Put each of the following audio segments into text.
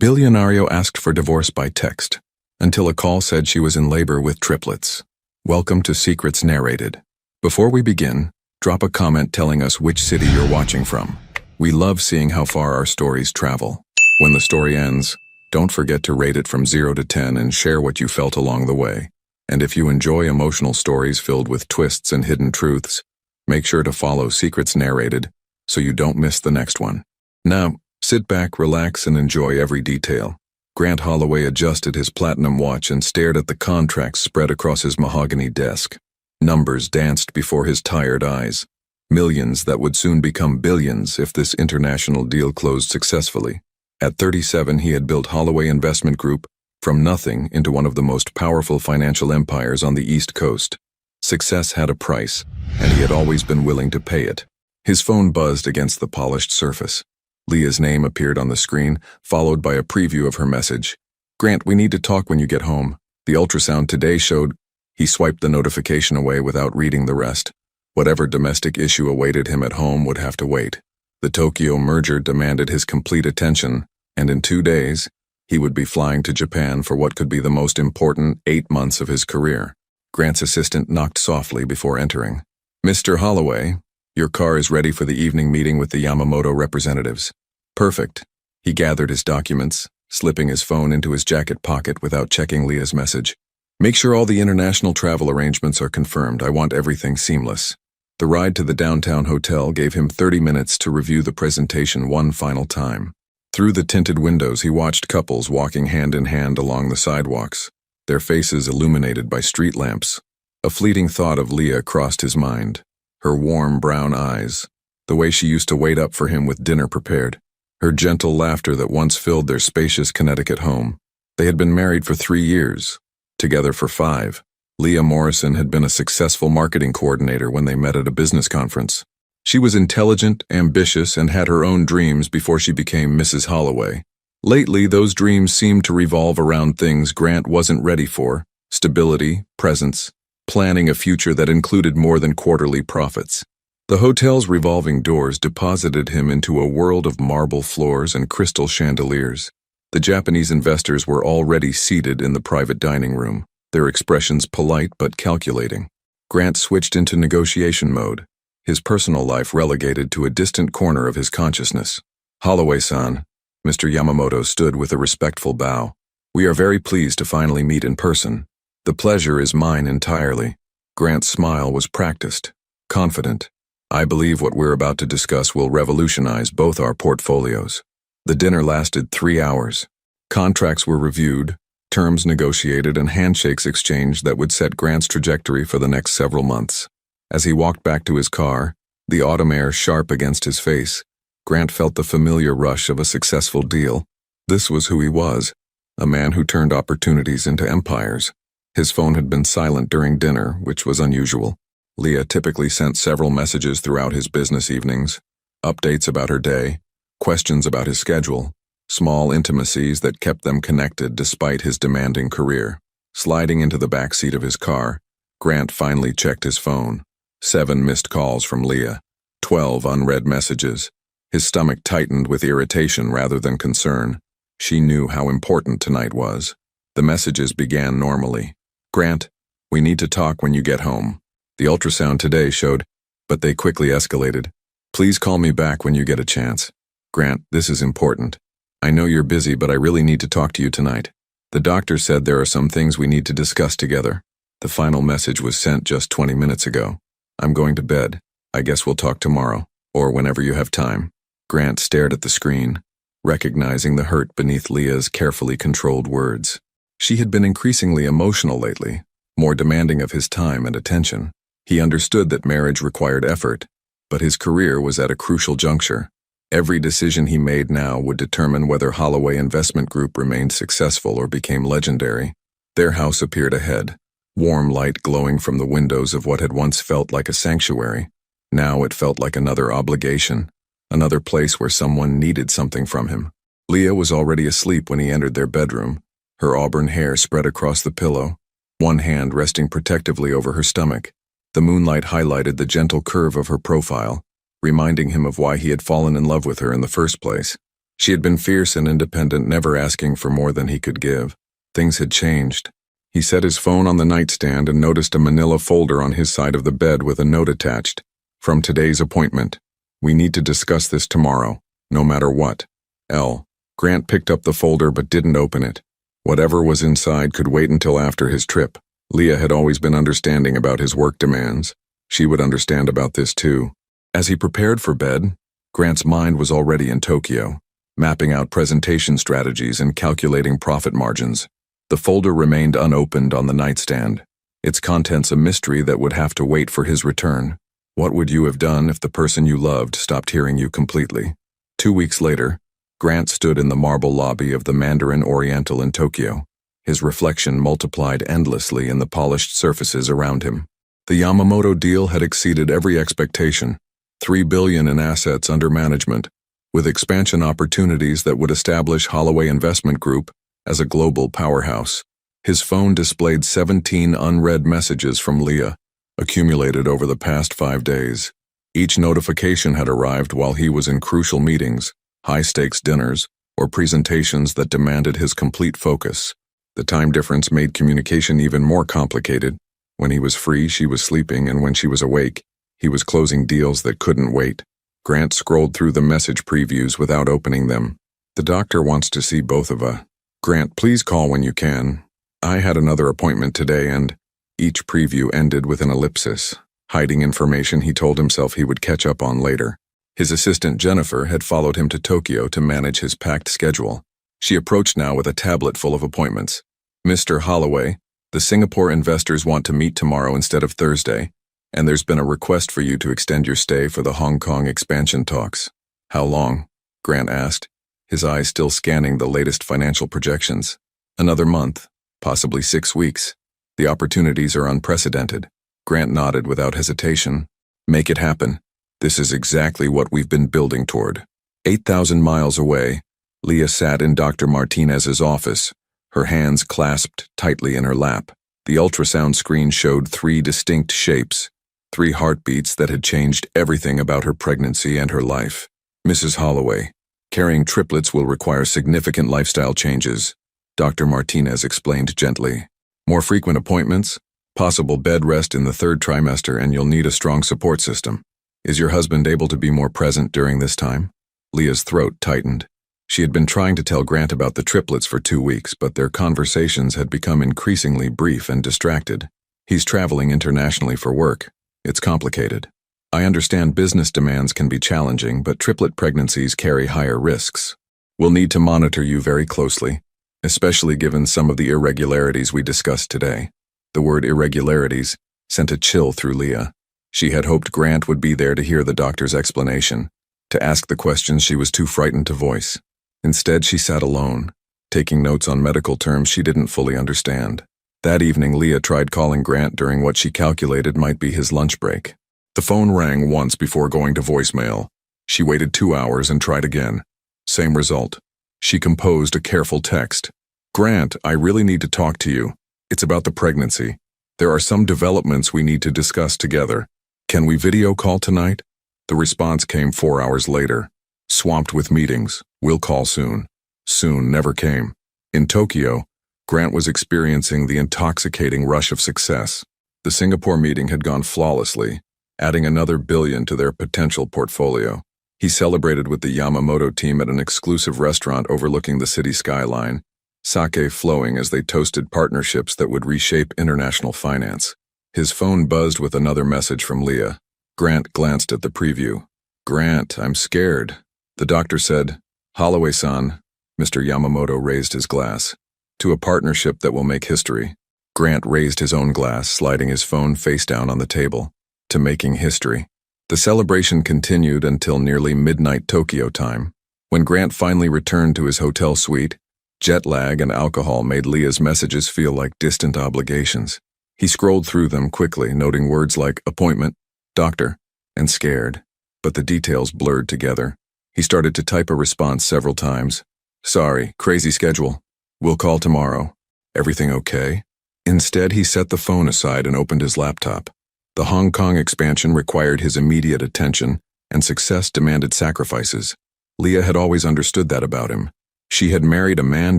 Billionaire asked for divorce by text, until a call said she was in labor with triplets. Welcome to Secrets Narrated. Before we begin, drop a comment telling us which city you're watching from. We love seeing how far our stories travel. When the story ends, don't forget to rate it from 0 to 10 and share what you felt along the way. And if you enjoy emotional stories filled with twists and hidden truths, make sure to follow Secrets Narrated so you don't miss the next one. Now, sit back, relax, and enjoy every detail. Grant Holloway adjusted his platinum watch and stared at the contracts spread across his mahogany desk. Numbers danced before his tired eyes. Millions that would soon become billions if this international deal closed successfully. At 37, he had built Holloway Investment Group from nothing into one of the most powerful financial empires on the East Coast. Success had a price, and he had always been willing to pay it. His phone buzzed against the polished surface. Leah's name appeared on the screen, followed by a preview of her message. "Grant, we need to talk when you get home. The ultrasound today showed..." He swiped the notification away without reading the rest. Whatever domestic issue awaited him at home would have to wait. The Tokyo merger demanded his complete attention, and in 2 days, he would be flying to Japan for what could be the most important 8 months of his career. Grant's assistant knocked softly before entering. "Mr. Holloway, your car is ready for the evening meeting with the Yamamoto representatives." "Perfect." He gathered his documents, slipping his phone into his jacket pocket without checking Leah's message. "Make sure all the international travel arrangements are confirmed. I want everything seamless." The ride to the downtown hotel gave him 30 minutes to review the presentation one final time. Through the tinted windows, he watched couples walking hand in hand along the sidewalks, their faces illuminated by street lamps. A fleeting thought of Leah crossed his mind. Her warm brown eyes, the way she used to wait up for him with dinner prepared, her gentle laughter that once filled their spacious Connecticut home. They had been married for 3 years, together for 5. Leah Morrison had been a successful marketing coordinator when they met at a business conference. She was intelligent, ambitious, and had her own dreams before she became Mrs. Holloway. Lately, those dreams seemed to revolve around things Grant wasn't ready for: stability, presence, planning a future that included more than quarterly profits. The hotel's revolving doors deposited him into a world of marble floors and crystal chandeliers. The Japanese investors were already seated in the private dining room, their expressions polite but calculating. Grant switched into negotiation mode, his personal life relegated to a distant corner of his consciousness. "Holloway-san," Mr. Yamamoto stood with a respectful bow. "We are very pleased to finally meet in person. The pleasure is mine entirely." Grant's smile was practiced, confident. "I believe what we're about to discuss will revolutionize both our portfolios." The dinner lasted 3 hours. Contracts were reviewed, terms negotiated, and handshakes exchanged that would set Grant's trajectory for the next several months. As he walked back to his car, the autumn air sharp against his face, Grant felt the familiar rush of a successful deal. This was who he was, a man who turned opportunities into empires. His phone had been silent during dinner, which was unusual. Leah typically sent several messages throughout his business evenings, updates about her day, questions about his schedule, small intimacies that kept them connected despite his demanding career. Sliding into the back seat of his car, Grant finally checked his phone. 7 missed calls from Leah, 12 unread messages. His stomach tightened with irritation rather than concern. She knew how important tonight was. The messages began normally. "Grant, we need to talk when you get home. The ultrasound today showed..." But they quickly escalated. "Please call me back when you get a chance. Grant, this is important. I know you're busy, but I really need to talk to you tonight. The doctor said there are some things we need to discuss together." The final message was sent just 20 minutes ago. "I'm going to bed. I guess we'll talk tomorrow, or whenever you have time." Grant stared at the screen, recognizing the hurt beneath Leah's carefully controlled words. She had been increasingly emotional lately, more demanding of his time and attention. He understood that marriage required effort, but his career was at a crucial juncture. Every decision he made now would determine whether Holloway Investment Group remained successful or became legendary. Their house appeared ahead, warm light glowing from the windows of what had once felt like a sanctuary. Now it felt like another obligation, another place where someone needed something from him. Leah was already asleep when he entered their bedroom, her auburn hair spread across the pillow, one hand resting protectively over her stomach. The moonlight highlighted the gentle curve of her profile, reminding him of why he had fallen in love with her in the first place. She had been fierce and independent, never asking for more than he could give. Things had changed. He set his phone on the nightstand and noticed a manila folder on his side of the bed with a note attached. From today's appointment. We need to discuss this tomorrow, no matter what. L. Grant picked up the folder but didn't open it. Whatever was inside could wait until after his trip. Leah had always been understanding about his work demands. She would understand about this too. As he prepared for bed, Grant's mind was already in Tokyo, mapping out presentation strategies and calculating profit margins. The folder remained unopened on the nightstand, its contents a mystery that would have to wait for his return. What would you have done if the person you loved stopped hearing you completely? 2 weeks later, Grant stood in the marble lobby of the Mandarin Oriental in Tokyo. His reflection multiplied endlessly in the polished surfaces around him. The Yamamoto deal had exceeded every expectation. $3 billion in assets under management, with expansion opportunities that would establish Holloway Investment Group as a global powerhouse. His phone displayed 17 unread messages from Leah, accumulated over the past 5 days. Each notification had arrived while he was in crucial meetings, high-stakes dinners, or presentations that demanded his complete focus. The time difference made communication even more complicated. When he was free, she was sleeping, and when she was awake, he was closing deals that couldn't wait. Grant scrolled through the message previews without opening them. The doctor wants to see both of us. Grant, please call when you can. I had another appointment today, and each preview ended with an ellipsis, hiding information he told himself he would catch up on later. His assistant Jennifer had followed him to Tokyo to manage his packed schedule. She approached now with a tablet full of appointments. Mr. Holloway, the Singapore investors want to meet tomorrow instead of Thursday, and there's been a request for you to extend your stay for the Hong Kong expansion talks. How long? Grant asked, his eyes still scanning the latest financial projections. Another month, possibly 6 weeks. The opportunities are unprecedented. Grant nodded without hesitation. Make it happen. This is exactly what we've been building toward. 8,000 miles away, Leah sat in Dr. Martinez's office, her hands clasped tightly in her lap. The ultrasound screen showed 3 distinct shapes, 3 heartbeats that had changed everything about her pregnancy and her life. Mrs. Holloway, carrying triplets will require significant lifestyle changes, Dr. Martinez explained gently. More frequent appointments, possible bed rest in the 3rd trimester, and you'll need a strong support system. Is your husband able to be more present during this time? Leah's throat tightened. She had been trying to tell Grant about the triplets for 2 weeks, but their conversations had become increasingly brief and distracted. He's traveling internationally for work. It's complicated. I understand business demands can be challenging, but triplet pregnancies carry higher risks. We'll need to monitor you very closely, especially given some of the irregularities we discussed today. The word irregularities sent a chill through Leah. She had hoped Grant would be there to hear the doctor's explanation, to ask the questions she was too frightened to voice. Instead, she sat alone, taking notes on medical terms she didn't fully understand. That evening, Leah tried calling Grant during what she calculated might be his lunch break. The phone rang once before going to voicemail. She waited 2 hours and tried again. Same result. She composed a careful text. Grant, I really need to talk to you. It's about the pregnancy. There are some developments we need to discuss together. Can we video call tonight? The response came 4 hours later. Swamped with meetings. We'll call soon. Soon never came. In Tokyo, Grant was experiencing the intoxicating rush of success. The Singapore meeting had gone flawlessly, adding another $1 billion to their potential portfolio. He celebrated with the Yamamoto team at an exclusive restaurant overlooking the city skyline, sake flowing as they toasted partnerships that would reshape international finance. His phone buzzed with another message from Leah. Grant glanced at the preview. Grant, I'm scared. The doctor said, Holloway-san. Mr. Yamamoto raised his glass. To a partnership that will make history. Grant raised his own glass, sliding his phone face down on the table. To making history. The celebration continued until nearly midnight Tokyo time. When Grant finally returned to his hotel suite, jet lag and alcohol made Leah's messages feel like distant obligations. He scrolled through them quickly, noting words like appointment, doctor, and scared, but the details blurred together. He started to type a response several times. Sorry, crazy schedule. We'll call tomorrow. Everything okay? Instead, he set the phone aside and opened his laptop. The Hong Kong expansion required his immediate attention, and success demanded sacrifices. Leah had always understood that about him. She had married a man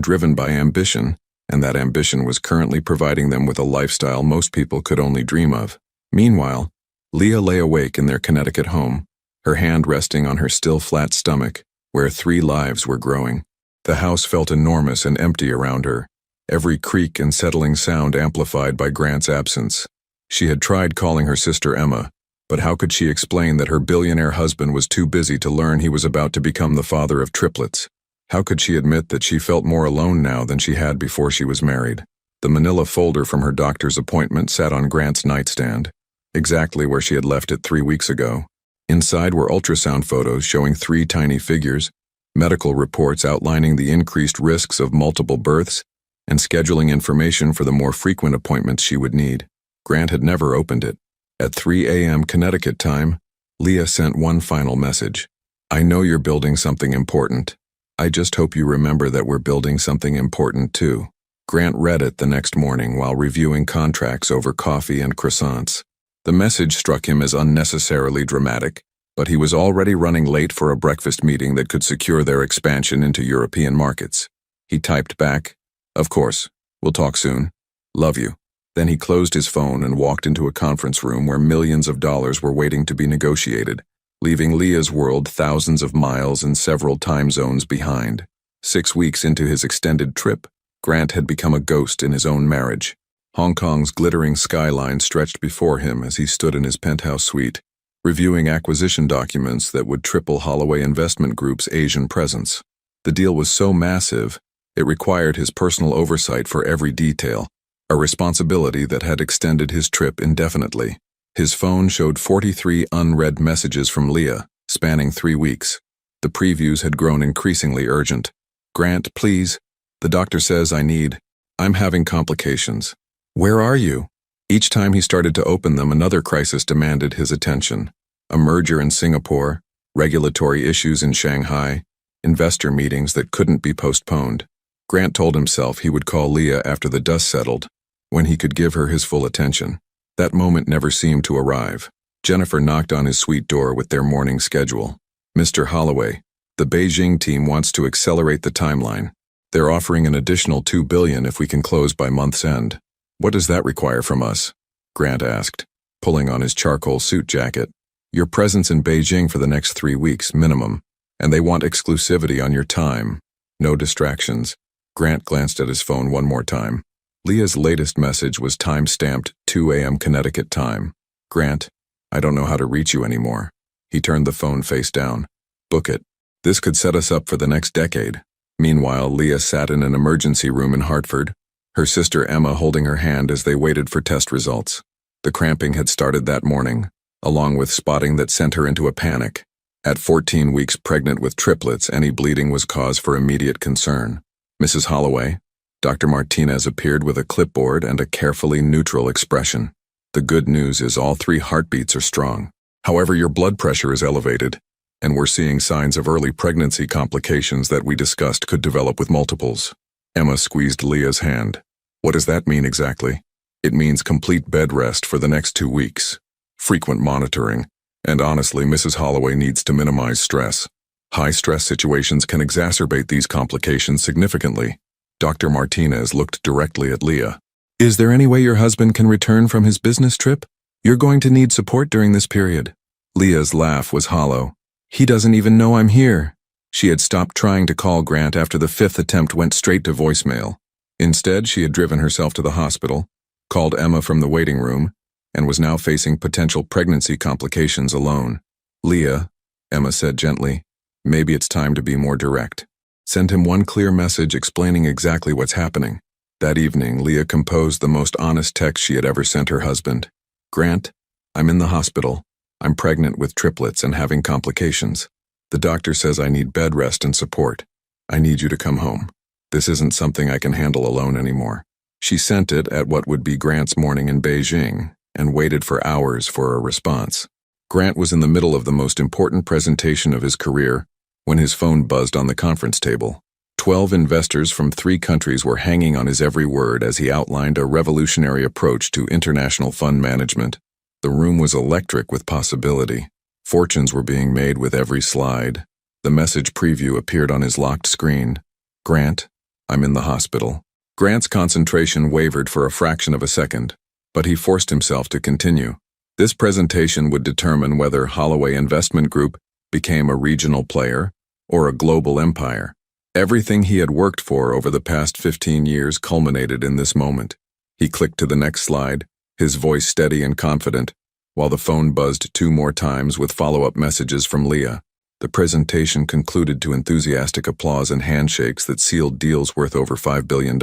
driven by ambition, and that ambition was currently providing them with a lifestyle most people could only dream of. Meanwhile, Leah lay awake in their Connecticut home, her hand resting on her still flat stomach, where 3 lives were growing. The house felt enormous and empty around her, every creak and settling sound amplified by Grant's absence. She had tried calling her sister Emma, but how could she explain that her billionaire husband was too busy to learn he was about to become the father of triplets? How could she admit that she felt more alone now than she had before she was married? The manila folder from her doctor's appointment sat on Grant's nightstand, exactly where she had left it 3 weeks ago. Inside were ultrasound photos showing 3 tiny figures, medical reports outlining the increased risks of multiple births, and scheduling information for the more frequent appointments she would need. Grant had never opened it. At 3 a.m. Connecticut time, Leah sent one final message. "I know you're building something important. I just hope you remember that we're building something important too." Grant read it the next morning while reviewing contracts over coffee and croissants. The message struck him as unnecessarily dramatic, but he was already running late for a breakfast meeting that could secure their expansion into European markets. He typed back, "Of course, we'll talk soon. Love you." Then he closed his phone and walked into a conference room where millions of dollars were waiting to be negotiated, leaving Leah's world thousands of miles and several time zones behind. 6 weeks into his extended trip, Grant had become a ghost in his own marriage. Hong Kong's glittering skyline stretched before him as he stood in his penthouse suite, reviewing acquisition documents that would triple Holloway Investment Group's Asian presence. The deal was so massive, it required his personal oversight for every detail, a responsibility that had extended his trip indefinitely. His phone showed 43 unread messages from Leah, spanning 3 weeks. The previews had grown increasingly urgent. "Grant, please. The doctor says I'm having complications. Where are you?" Each time he started to open them, another crisis demanded his attention. A merger in Singapore, regulatory issues in Shanghai, investor meetings that couldn't be postponed. Grant told himself he would call Leah after the dust settled, when he could give her his full attention. That moment never seemed to arrive. Jennifer knocked on his suite door with their morning schedule. "Mr. Holloway, the Beijing team wants to accelerate the timeline. They're offering an additional $2 billion if we can close by month's end." "What does that require from us?" Grant asked, pulling on his charcoal suit jacket. "Your presence in Beijing for the next 3 weeks, minimum, and they want exclusivity on your time. No distractions." Grant glanced at his phone one more time. Leah's latest message was time-stamped 2 a.m. Connecticut time. "Grant, I don't know how to reach you anymore." He turned the phone face down. "Book it. This could set us up for the next decade." Meanwhile, Leah sat in an emergency room in Hartford, her sister Emma holding her hand as they waited for test results. The cramping had started that morning, along with spotting that sent her into a panic. At 14 weeks pregnant with triplets, any bleeding was cause for immediate concern. "Mrs. Holloway," Dr. Martinez appeared with a clipboard and a carefully neutral expression. "The good news is all 3 heartbeats are strong. However, your blood pressure is elevated, and we're seeing signs of early pregnancy complications that we discussed could develop with multiples." Emma squeezed Leah's hand. "What does that mean exactly?" "It means complete bed rest for the next 2 weeks. Frequent monitoring, and honestly, Mrs. Holloway needs to minimize stress. High-stress situations can exacerbate these complications significantly." Dr. Martinez looked directly at Leah. "Is there any way your husband can return from his business trip? You're going to need support during this period." Leah's laugh was hollow. "He doesn't even know I'm here." She had stopped trying to call Grant after the 5th attempt went straight to voicemail. Instead, she had driven herself to the hospital, called Emma from the waiting room, and was now facing potential pregnancy complications alone. "Leah," Emma said gently, "maybe it's time to be more direct. Send him one clear message explaining exactly what's happening." That evening, Leah composed the most honest text she had ever sent her husband. "Grant, I'm in the hospital. I'm pregnant with triplets and having complications. The doctor says I need bed rest and support. I need you to come home. This isn't something I can handle alone anymore." She sent it at what would be Grant's morning in Beijing and waited for hours for a response. Grant was in the middle of the most important presentation of his career when his phone buzzed on the conference table. 12 investors from 3 countries were hanging on his every word as he outlined a revolutionary approach to international fund management. The room was electric with possibility. Fortunes were being made with every slide. The message preview appeared on his locked screen. Grant, I'm in the hospital. Grant's concentration wavered for a fraction of a second, but he forced himself to continue. This presentation would determine whether Holloway Investment Group became a regional player or a global empire. Everything he had worked for over the past 15 years culminated in this moment. He clicked to the next slide, his voice steady and confident, while the phone buzzed 2 more times with follow-up messages from Leah. The presentation concluded to enthusiastic applause and handshakes that sealed deals worth over $5 billion.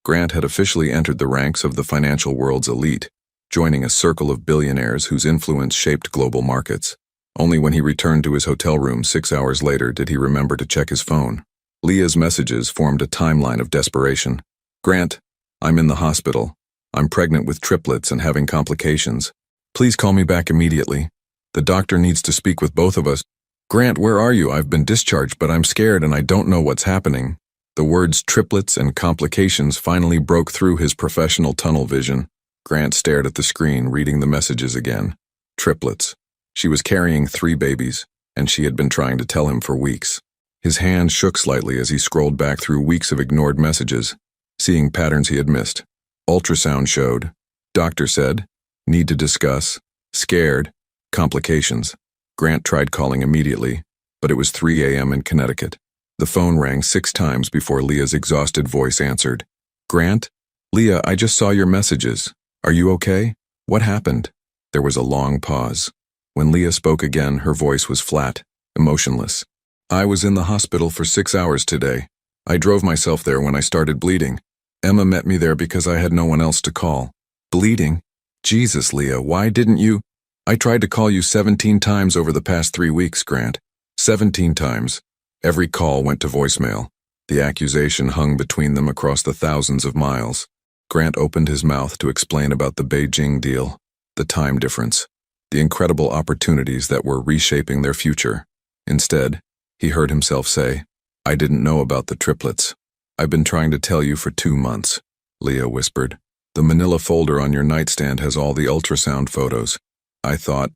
Grant had officially entered the ranks of the financial world's elite, joining a circle of billionaires whose influence shaped global markets. Only when he returned to his hotel room 6 hours later did he remember to check his phone. Leah's messages formed a timeline of desperation. Grant, I'm in the hospital. I'm pregnant with triplets and having complications. Please call me back immediately. The doctor needs to speak with both of us. Grant, where are you? I've been discharged, but I'm scared and I don't know what's happening. The words triplets and complications finally broke through his professional tunnel vision. Grant stared at the screen, reading the messages again. Triplets. She was carrying 3 babies, and she had been trying to tell him for weeks. His hand shook slightly as he scrolled back through weeks of ignored messages, seeing patterns he had missed. Ultrasound showed. Doctor said. Need to discuss. Scared. Complications. Grant tried calling immediately, but it was 3 a.m. in Connecticut. The phone rang 6 times before Leah's exhausted voice answered. Grant? Leah, I just saw your messages. Are you okay? What happened? There was a long pause. When Leah spoke again, her voice was flat, emotionless. I was in the hospital for 6 hours today. I drove myself there when I started bleeding. Emma met me there because I had no one else to call. Bleeding? Jesus, Leah, why didn't you? I tried to call you 17 times over the past 3 weeks, Grant. 17 times. Every call went to voicemail. The accusation hung between them across the thousands of miles. Grant opened his mouth to explain about the Beijing deal, the time difference, the incredible opportunities that were reshaping their future. Instead, he heard himself say, I didn't know about the triplets. I've been trying to tell you for 2 months, Leah whispered. The manila folder on your nightstand has all the ultrasound photos. I thought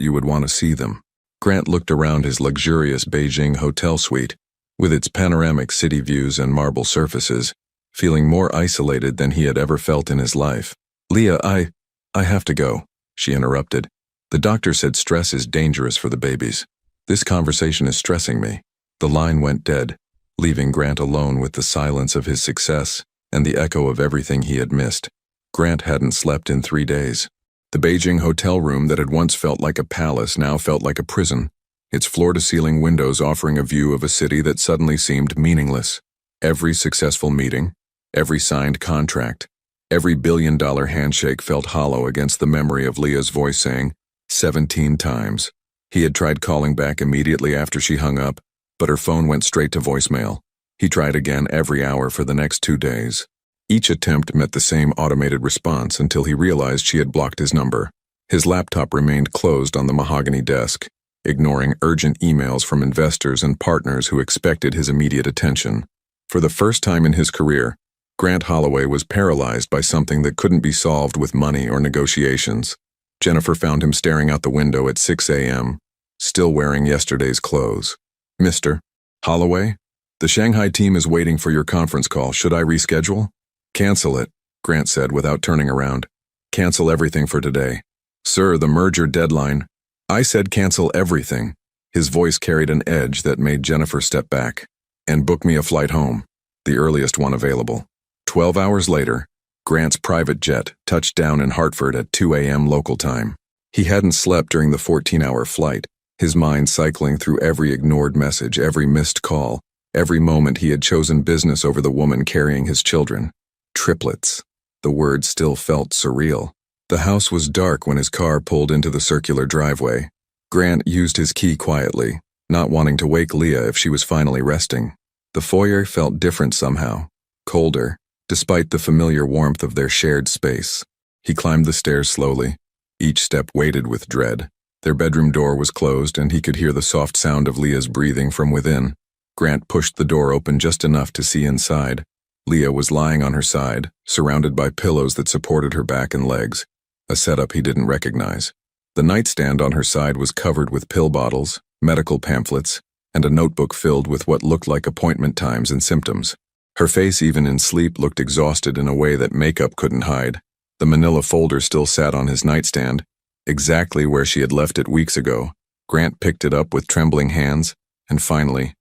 you would want to see them. Grant looked around his luxurious Beijing hotel suite, with its panoramic city views and marble surfaces, feeling more isolated than he had ever felt in his life. Leah, I have to go, she interrupted. The doctor said stress is dangerous for the babies. This conversation is stressing me. The line went dead, leaving Grant alone with the silence of his success and the echo of everything he had missed. Grant hadn't slept in 3 days. The Beijing hotel room that had once felt like a palace now felt like a prison, its floor-to-ceiling windows offering a view of a city that suddenly seemed meaningless. Every successful meeting, every signed contract, every billion-dollar handshake felt hollow against the memory of Leah's voice saying, 17 times. He had tried calling back immediately after she hung up, but her phone went straight to voicemail. He tried again every hour for the next 2 days. Each attempt met the same automated response until he realized she had blocked his number. His laptop remained closed on the mahogany desk, ignoring urgent emails from investors and partners who expected his immediate attention. For the first time in his career, Grant Holloway was paralyzed by something that couldn't be solved with money or negotiations. Jennifer found him staring out the window at 6 a.m., still wearing yesterday's clothes. Mr. Holloway? The Shanghai team is waiting for your conference call. Should I reschedule? Cancel it, Grant said without turning around. Cancel everything for today. Sir, the merger deadline. I said cancel everything. His voice carried an edge that made Jennifer step back. And book me a flight home, the earliest one available. 12 hours later, Grant's private jet touched down in Hartford at 2 a.m. local time. He hadn't slept during the 14-hour flight, his mind cycling through every ignored message, every missed call, every moment he had chosen business over the woman carrying his children. Triplets. The word still felt surreal. The house was dark when his car pulled into the circular driveway. Grant used his key quietly, not wanting to wake Leah if she was finally resting. The foyer felt different somehow, colder, despite the familiar warmth of their shared space. He climbed the stairs slowly, each step weighted with dread. Their bedroom door was closed and he could hear the soft sound of Leah's breathing from within. Grant pushed the door open just enough to see inside. Leah was lying on her side, surrounded by pillows that supported her back and legs, a setup he didn't recognize. The nightstand on her side was covered with pill bottles, medical pamphlets, and a notebook filled with what looked like appointment times and symptoms. Her face, even in sleep, looked exhausted in a way that makeup couldn't hide. The manila folder still sat on his nightstand, exactly where she had left it weeks ago. Grant picked it up with trembling hands and finally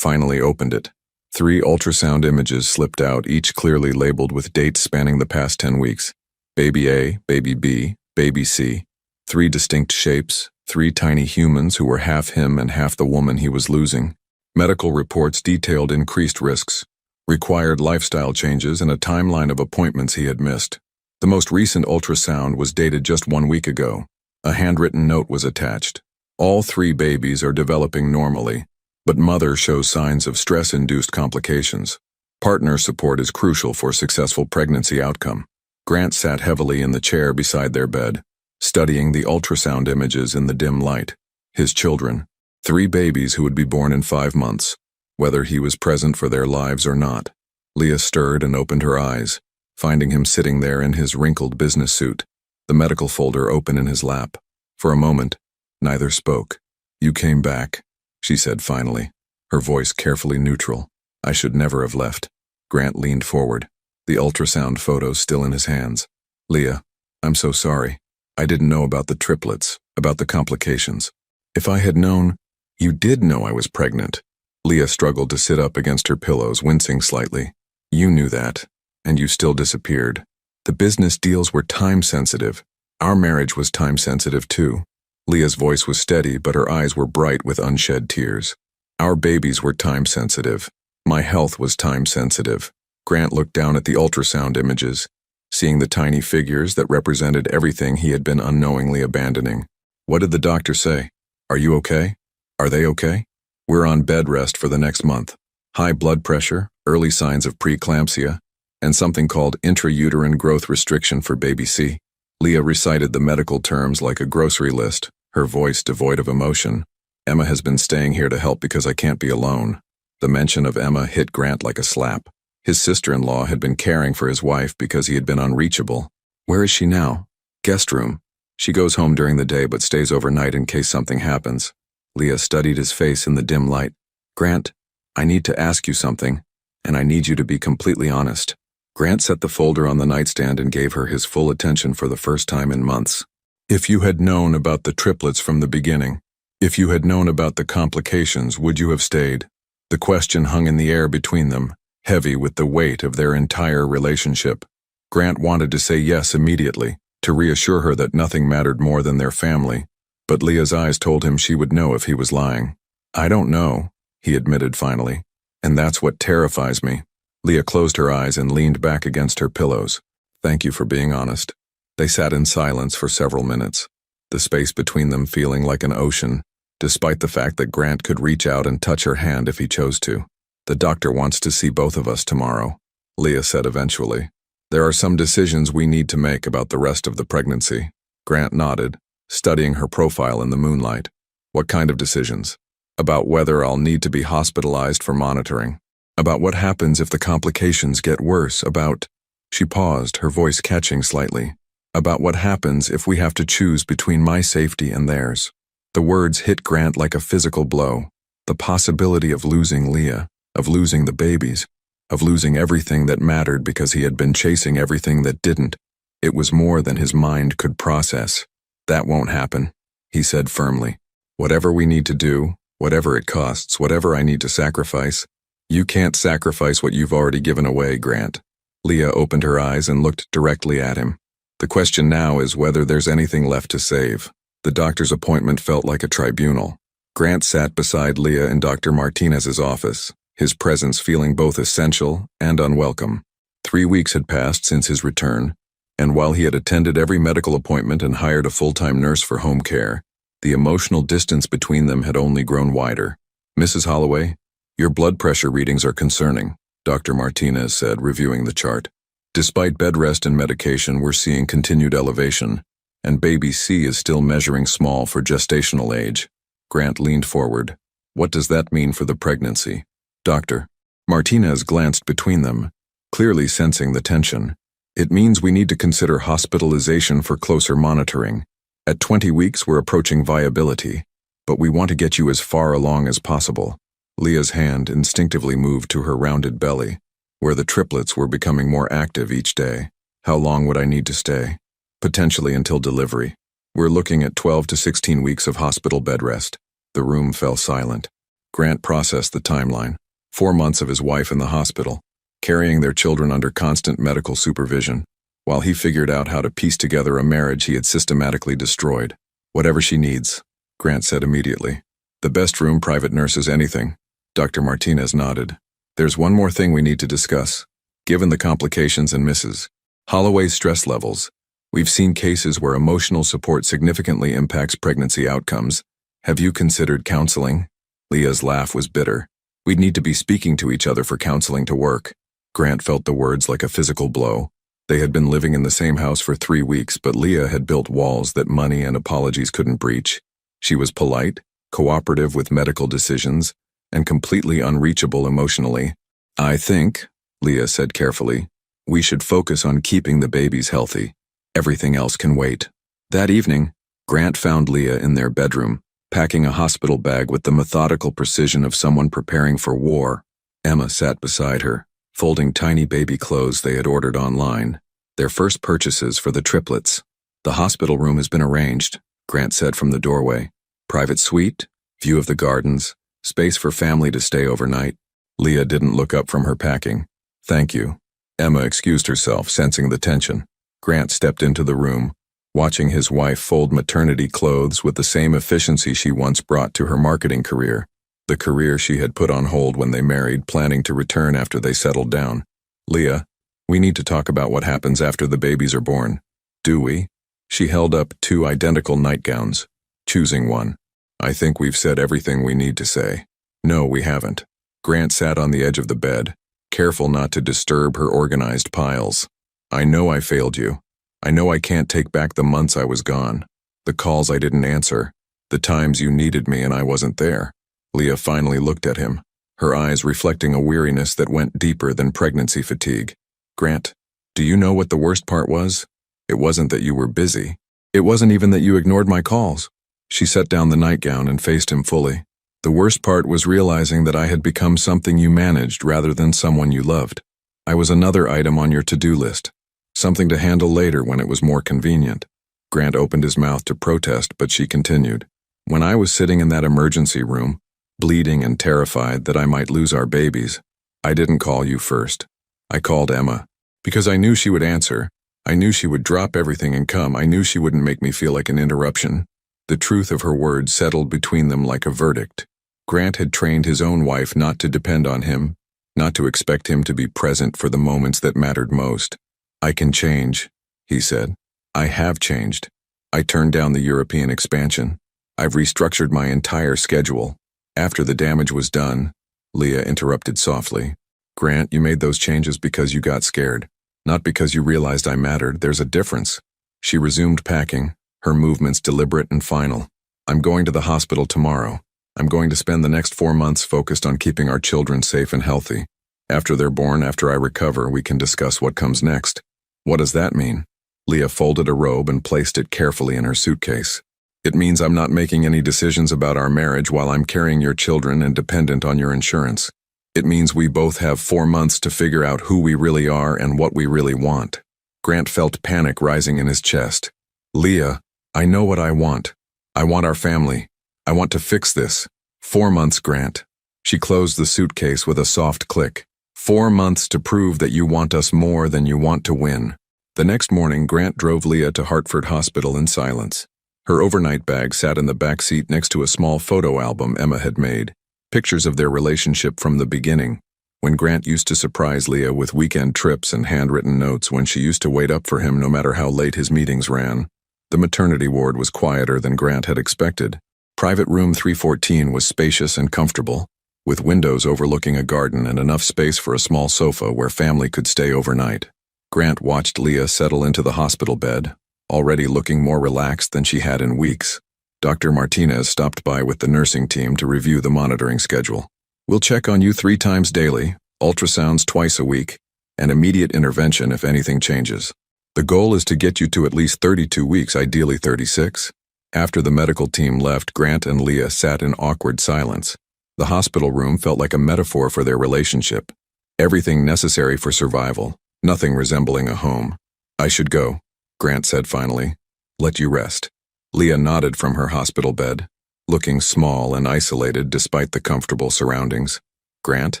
opened it. 3 ultrasound images slipped out, each clearly labeled with dates spanning the past 10 weeks. Baby A, Baby B, Baby C. 3 distinct shapes, 3 tiny humans who were half him and half the woman he was losing. Medical reports detailed increased risks, required lifestyle changes, and a timeline of appointments he had missed. The most recent ultrasound was dated just 1 week ago. A handwritten note was attached. All 3 babies are developing normally, but mother shows signs of stress-induced complications. Partner support is crucial for successful pregnancy outcome. Grant sat heavily in the chair beside their bed, studying the ultrasound images in the dim light. His children, 3 babies who would be born in 5 months, whether he was present for their lives or not. Leah stirred and opened her eyes, finding him sitting there in his wrinkled business suit, the medical folder open in his lap. For a moment, neither spoke. "You came back," she said finally, her voice carefully neutral. "I should never have left." Grant leaned forward, the ultrasound photos still in his hands. "Leah, I'm so sorry. I didn't know about the triplets, about the complications. If I had known—" "You did know I was pregnant." Leah struggled to sit up against her pillows, wincing slightly. "You knew that, and you still disappeared. The business deals were time-sensitive. Our marriage was time-sensitive too." Leah's voice was steady, but her eyes were bright with unshed tears. "Our babies were time-sensitive. My health was time-sensitive." Grant looked down at the ultrasound images, seeing the tiny figures that represented everything he had been unknowingly abandoning. "What did the doctor say? Are you okay? Are they okay?" "We're on bed rest for the next month. High blood pressure, early signs of preeclampsia, and something called intrauterine growth restriction for baby C." Leah recited the medical terms like a grocery list, her voice devoid of emotion. "Emma has been staying here to help because I can't be alone." The mention of Emma hit Grant like a slap. His sister-in-law had been caring for his wife because he had been unreachable. "Where is she now?" "Guest room. She goes home during the day but stays overnight in case something happens." Leah studied his face in the dim light. "Grant, I need to ask you something, and I need you to be completely honest." Grant set the folder on the nightstand and gave her his full attention for the first time in months. "If you had known about the triplets from the beginning, if you had known about the complications, would you have stayed?" The question hung in the air between them, heavy with the weight of their entire relationship. Grant wanted to say yes immediately, to reassure her that nothing mattered more than their family, but Leah's eyes told him she would know if he was lying. "I don't know," he admitted finally, "and that's what terrifies me." Leah closed her eyes and leaned back against her pillows. "Thank you for being honest." They sat in silence for several minutes, the space between them feeling like an ocean, despite the fact that Grant could reach out and touch her hand if he chose to. "The doctor wants to see both of us tomorrow," Leah said eventually. "There are some decisions we need to make about the rest of the pregnancy." Grant nodded, studying her profile in the moonlight. "What kind of decisions?" "About whether I'll need to be hospitalized for monitoring. About what happens if the complications get worse. About—" She paused, her voice catching slightly. "About what happens if we have to choose between my safety and theirs." The words hit Grant like a physical blow. The possibility of losing Leah, of losing the babies, of losing everything that mattered because he had been chasing everything that didn't. It was more than his mind could process. "That won't happen," he said firmly. "Whatever we need to do, whatever it costs, whatever I need to sacrifice, you can't sacrifice what you've already given away, Grant." Leah opened her eyes and looked directly at him. "The question now is whether there's anything left to save." The doctor's appointment felt like a tribunal. Grant sat beside Leah in Dr. Martinez's office, his presence feeling both essential and unwelcome. 3 weeks had passed since his return, and while he had attended every medical appointment and hired a full-time nurse for home care, the emotional distance between them had only grown wider. "Mrs. Holloway, your blood pressure readings are concerning," Dr. Martinez said, reviewing the chart. "Despite bed rest and medication, we're seeing continued elevation, and baby C is still measuring small for gestational age." Grant leaned forward. "What does that mean for the pregnancy?" "Doctor." Martinez glanced between them, clearly sensing the tension. "It means we need to consider hospitalization for closer monitoring. At 20 weeks, we're approaching viability, but we want to get you as far along as possible." Leah's hand instinctively moved to her rounded belly, where the triplets were becoming more active each day. How long would I need to stay? Potentially until delivery. We're looking at 12 to 16 weeks of hospital bed rest. The room fell silent. Grant processed the timeline. 4 months of his wife in the hospital, carrying their children under constant medical supervision, while he figured out how to piece together a marriage he had systematically destroyed. Whatever she needs, Grant said immediately. The best room, private nurses, anything. Dr. Martinez nodded. There's one more thing we need to discuss. Given the complications and Mrs. Holloway's stress levels, we've seen cases where emotional support significantly impacts pregnancy outcomes. Have you considered counseling? Leah's laugh was bitter. We'd need to be speaking to each other for counseling to work. Grant felt the words like a physical blow. They had been living in the same house for 3 weeks, but Leah had built walls that money and apologies couldn't breach. She was polite, cooperative with medical decisions, and completely unreachable emotionally. I think, Leah said carefully, we should focus on keeping the babies healthy. Everything else can wait. That evening, Grant found Leah in their bedroom, packing a hospital bag with the methodical precision of someone preparing for war. Emma sat beside her, folding tiny baby clothes they had ordered online, their first purchases for the triplets. The hospital room has been arranged, Grant said from the doorway. Private suite, view of the gardens, space for family to stay overnight. Leah didn't look up from her packing. Thank you. Emma excused herself, sensing the tension. Grant stepped into the room, watching his wife fold maternity clothes with the same efficiency she once brought to her marketing career, the career she had put on hold when they married, planning to return after they settled down. Leah, we need to talk about what happens after the babies are born. Do we? She held up 2 identical nightgowns, choosing one. I think we've said everything we need to say. No, we haven't. Grant sat on the edge of the bed, careful not to disturb her organized piles. I know I failed you. I know I can't take back the months I was gone, the calls I didn't answer, the times you needed me and I wasn't there. Leah finally looked at him, her eyes reflecting a weariness that went deeper than pregnancy fatigue. Grant, do you know what the worst part was? It wasn't that you were busy. It wasn't even that you ignored my calls. She set down the nightgown and faced him fully. The worst part was realizing that I had become something you managed rather than someone you loved. I was another item on your to-do list, something to handle later when it was more convenient. Grant opened his mouth to protest, but she continued. When I was sitting in that emergency room, bleeding and terrified that I might lose our babies, I didn't call you first. I called Emma, because I knew she would answer. I knew she would drop everything and come. I knew she wouldn't make me feel like an interruption. The truth of her words settled between them like a verdict. Grant had trained his own wife not to depend on him, not to expect him to be present for the moments that mattered most. I can change, he said. I have changed. I turned down the European expansion. I've restructured my entire schedule. After the damage was done, Leah interrupted softly. Grant, you made those changes because you got scared, not because you realized I mattered. There's a difference. She resumed packing, her movements deliberate and final. I'm going to the hospital tomorrow. I'm going to spend the next 4 months focused on keeping our children safe and healthy. After they're born, after I recover, we can discuss what comes next. What does that mean? Leah folded a robe and placed it carefully in her suitcase. It means I'm not making any decisions about our marriage while I'm carrying your children and dependent on your insurance. It means we both have 4 months to figure out who we really are and what we really want. Grant felt panic rising in his chest. Leah, I know what I want. I want our family. I want to fix this. 4 months, Grant. She closed the suitcase with a soft click. 4 months to prove that you want us more than you want to win. The next morning, Grant drove Leah to Hartford Hospital in silence. Her overnight bag sat in the back seat next to a small photo album Emma had made, pictures of their relationship from the beginning, when Grant used to surprise Leah with weekend trips and handwritten notes, when she used to wait up for him no matter how late his meetings ran. The maternity ward was quieter than Grant had expected. Private room 314 was spacious and comfortable, with windows overlooking a garden and enough space for a small sofa where family could stay overnight. Grant watched Leah settle into the hospital bed, already looking more relaxed than she had in weeks. Dr. Martinez stopped by with the nursing team to review the monitoring schedule. We'll check on you 3 times daily, ultrasounds twice a week, and immediate intervention if anything changes. The goal is to get you to at least 32 weeks, ideally 36. After the medical team left, Grant and Leah sat in awkward silence. The hospital room felt like a metaphor for their relationship. Everything necessary for survival, nothing resembling a home. "I should go," Grant said finally. "Let you rest." Leah nodded from her hospital bed, looking small and isolated despite the comfortable surroundings. "Grant,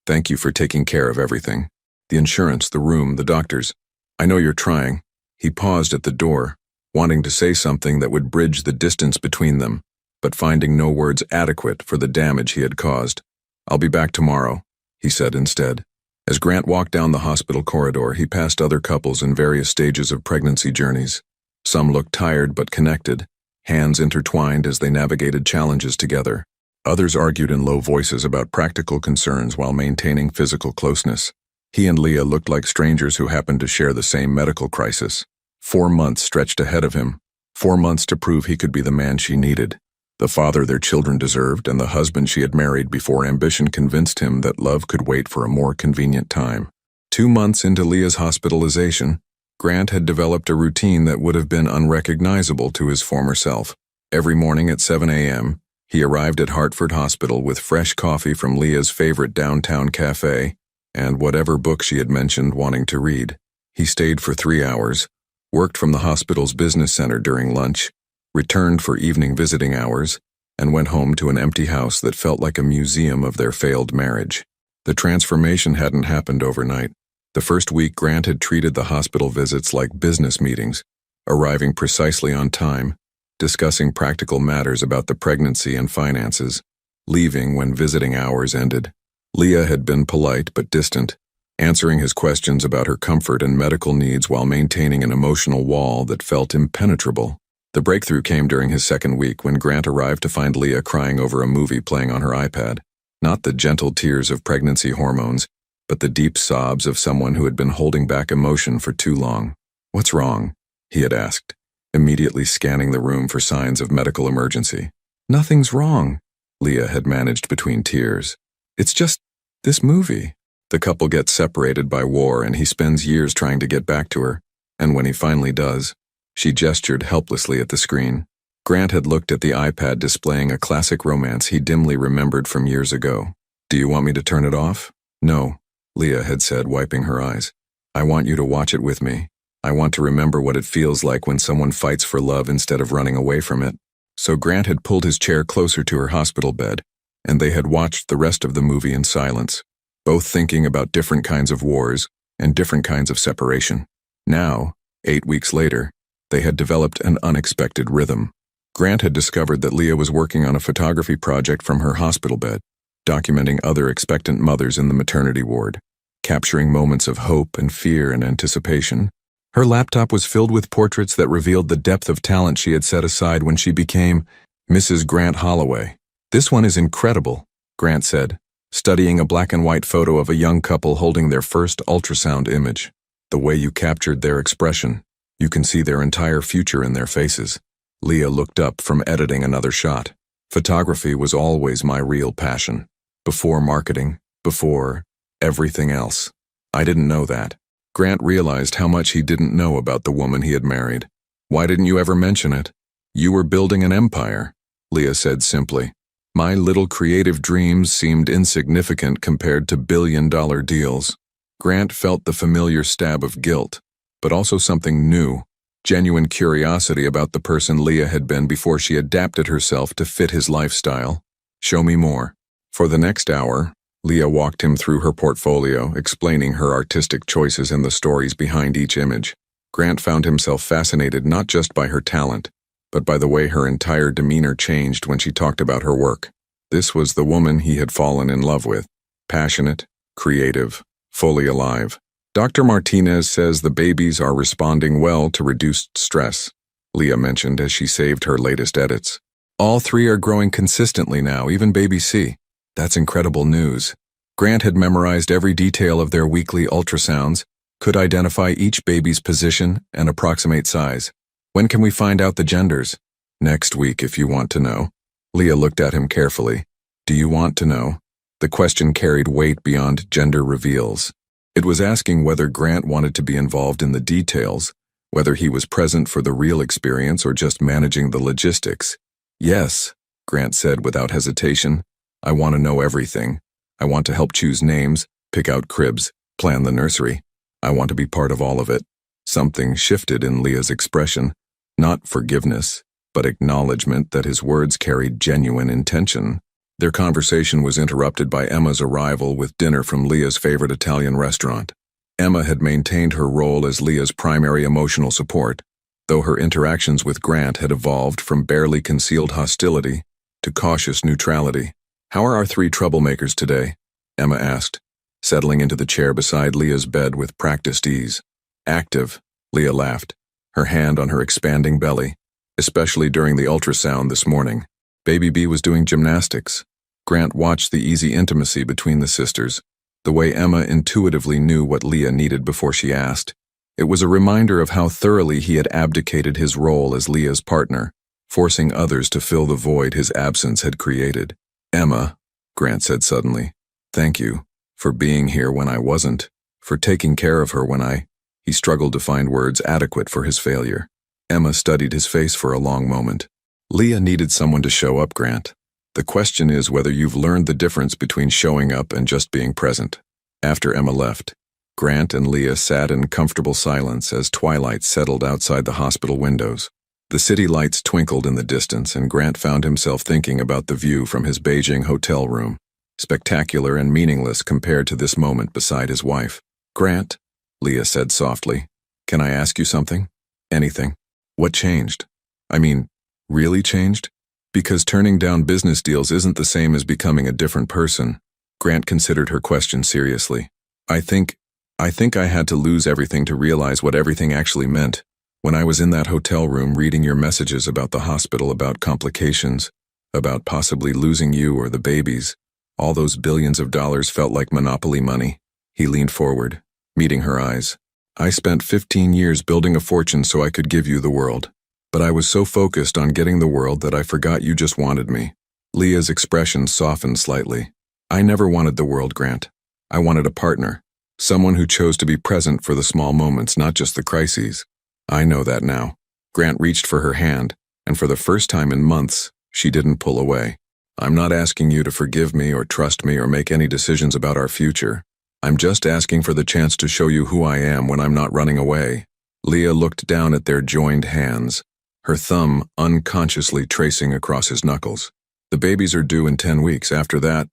thank you for taking care of everything. The insurance, the room, the doctors. I know you're trying." He paused at the door, wanting to say something that would bridge the distance between them, but finding no words adequate for the damage he had caused. "I'll be back tomorrow," he said instead. As Grant walked down the hospital corridor, he passed other couples in various stages of pregnancy journeys. Some looked tired but connected, hands intertwined as they navigated challenges together. Others argued in low voices about practical concerns while maintaining physical closeness. He and Leah looked like strangers who happened to share the same medical crisis. 4 months stretched ahead of him, 4 months to prove he could be the man she needed, the father their children deserved, and the husband she had married before ambition convinced him that love could wait for a more convenient time. 2 months into Leah's hospitalization, Grant had developed a routine that would have been unrecognizable to his former self. Every morning at 7 a.m., he arrived at Hartford Hospital with fresh coffee from Leah's favorite downtown cafe and whatever book she had mentioned wanting to read. He stayed for 3 hours, worked from the hospital's business center during lunch, returned for evening visiting hours, and went home to an empty house that felt like a museum of their failed marriage. The transformation hadn't happened overnight. The first week, Grant had treated the hospital visits like business meetings, arriving precisely on time, discussing practical matters about the pregnancy and finances, leaving when visiting hours ended. Leah had been polite but distant, answering his questions about her comfort and medical needs while maintaining an emotional wall that felt impenetrable. The breakthrough came during his second week when Grant arrived to find Leah crying over a movie playing on her iPad. Not the gentle tears of pregnancy hormones, but the deep sobs of someone who had been holding back emotion for too long. "What's wrong?" he had asked, immediately scanning the room for signs of medical emergency. "Nothing's wrong," Leah had managed between tears. "It's just this movie." The couple gets separated by war and he spends years trying to get back to her, and when he finally does, she gestured helplessly at the screen. Grant had looked at the iPad displaying a classic romance he dimly remembered from years ago. "Do you want me to turn it off?" "No," Leah had said, wiping her eyes. "I want you to watch it with me. I want to remember what it feels like when someone fights for love instead of running away from it." So Grant had pulled his chair closer to her hospital bed, and they had watched the rest of the movie in silence, both thinking about different kinds of wars and different kinds of separation. Now, 8 weeks later, they had developed an unexpected rhythm. Grant had discovered that Leah was working on a photography project from her hospital bed, documenting other expectant mothers in the maternity ward, capturing moments of hope and fear and anticipation. Her laptop was filled with portraits that revealed the depth of talent she had set aside when she became Mrs. Grant Holloway. "This one is incredible," Grant said, studying a black and white photo of a young couple holding their first ultrasound image. "The way you captured their expression, you can see their entire future in their faces." Leah looked up from editing another shot. "Photography was always my real passion. Before marketing, before everything else. I didn't know that." Grant realized how much he didn't know about the woman he had married. "Why didn't you ever mention it?" "You were building an empire," Leah said simply. "My little creative dreams seemed insignificant compared to billion-dollar deals." Grant felt the familiar stab of guilt, but also something new, genuine curiosity about the person Leah had been before she adapted herself to fit his lifestyle. "Show me more." For the next hour, Leah walked him through her portfolio, explaining her artistic choices and the stories behind each image. Grant found himself fascinated not just by her talent, but by the way her entire demeanor changed when she talked about her work. This was the woman he had fallen in love with, passionate, creative, fully alive. "Dr. Martinez says the babies are responding well to reduced stress," Leah mentioned as she saved her latest edits. "All 3 are growing consistently now, even baby C." That's incredible news. Grant had memorized every detail of their weekly ultrasounds, could identify each baby's position and approximate size. "When can we find out the genders?" "Next week, if you want to know." Leah looked at him carefully. "Do you want to know?" The question carried weight beyond gender reveals. It was asking whether Grant wanted to be involved in the details, whether he was present for the real experience or just managing the logistics. "Yes," Grant said without hesitation. I want to know everything. I want to help choose names, pick out cribs, plan the nursery. I want to be part of all of it. Something shifted in Leah's expression, not forgiveness, but acknowledgement that his words carried genuine intention. Their conversation was interrupted by Emma's arrival with dinner from Leah's favorite Italian restaurant. Emma had maintained her role as Leah's primary emotional support, though her interactions with Grant had evolved from barely concealed hostility to cautious neutrality. "How are our three troublemakers today?" Emma asked, settling into the chair beside Leah's bed with practiced ease. "Active," Leah laughed, her hand on her expanding belly, especially during the ultrasound this morning. Baby B was doing gymnastics. Grant watched the easy intimacy between the sisters, the way Emma intuitively knew what Leah needed before she asked. It was a reminder of how thoroughly he had abdicated his role as Leah's partner, forcing others to fill the void his absence had created. "Emma," Grant said suddenly, "thank you for being here when I wasn't, for taking care of her when He struggled to find words adequate for his failure. Emma studied his face for a long moment. "Leah needed someone to show up, Grant. The question is whether you've learned the difference between showing up and just being present." After Emma left, Grant and Leah sat in comfortable silence as twilight settled outside the hospital windows. The city lights twinkled in the distance, and Grant found himself thinking about the view from his Beijing hotel room, spectacular and meaningless compared to this moment beside his wife. "Grant," Leah said softly, "can I ask you something? Anything. What changed? I mean, really changed? Because turning down business deals isn't the same as becoming a different person." Grant considered her question seriously. I think I had to lose everything to realize what everything actually meant. When I was in that hotel room reading your messages about the hospital, about complications, about possibly losing you or the babies, all those billions of dollars felt like monopoly money." He leaned forward, meeting her eyes. "I spent 15 years building a fortune so I could give you the world. But I was so focused on getting the world that I forgot you just wanted me." Leah's expression softened slightly. "I never wanted the world, Grant. I wanted a partner. Someone who chose to be present for the small moments, not just the crises." "I know that now." Grant reached for her hand, and for the first time in months, she didn't pull away. "I'm not asking you to forgive me or trust me or make any decisions about our future. I'm just asking for the chance to show you who I am when I'm not running away." Leah looked down at their joined hands, her thumb unconsciously tracing across his knuckles. "The babies are due in 10 weeks. After that,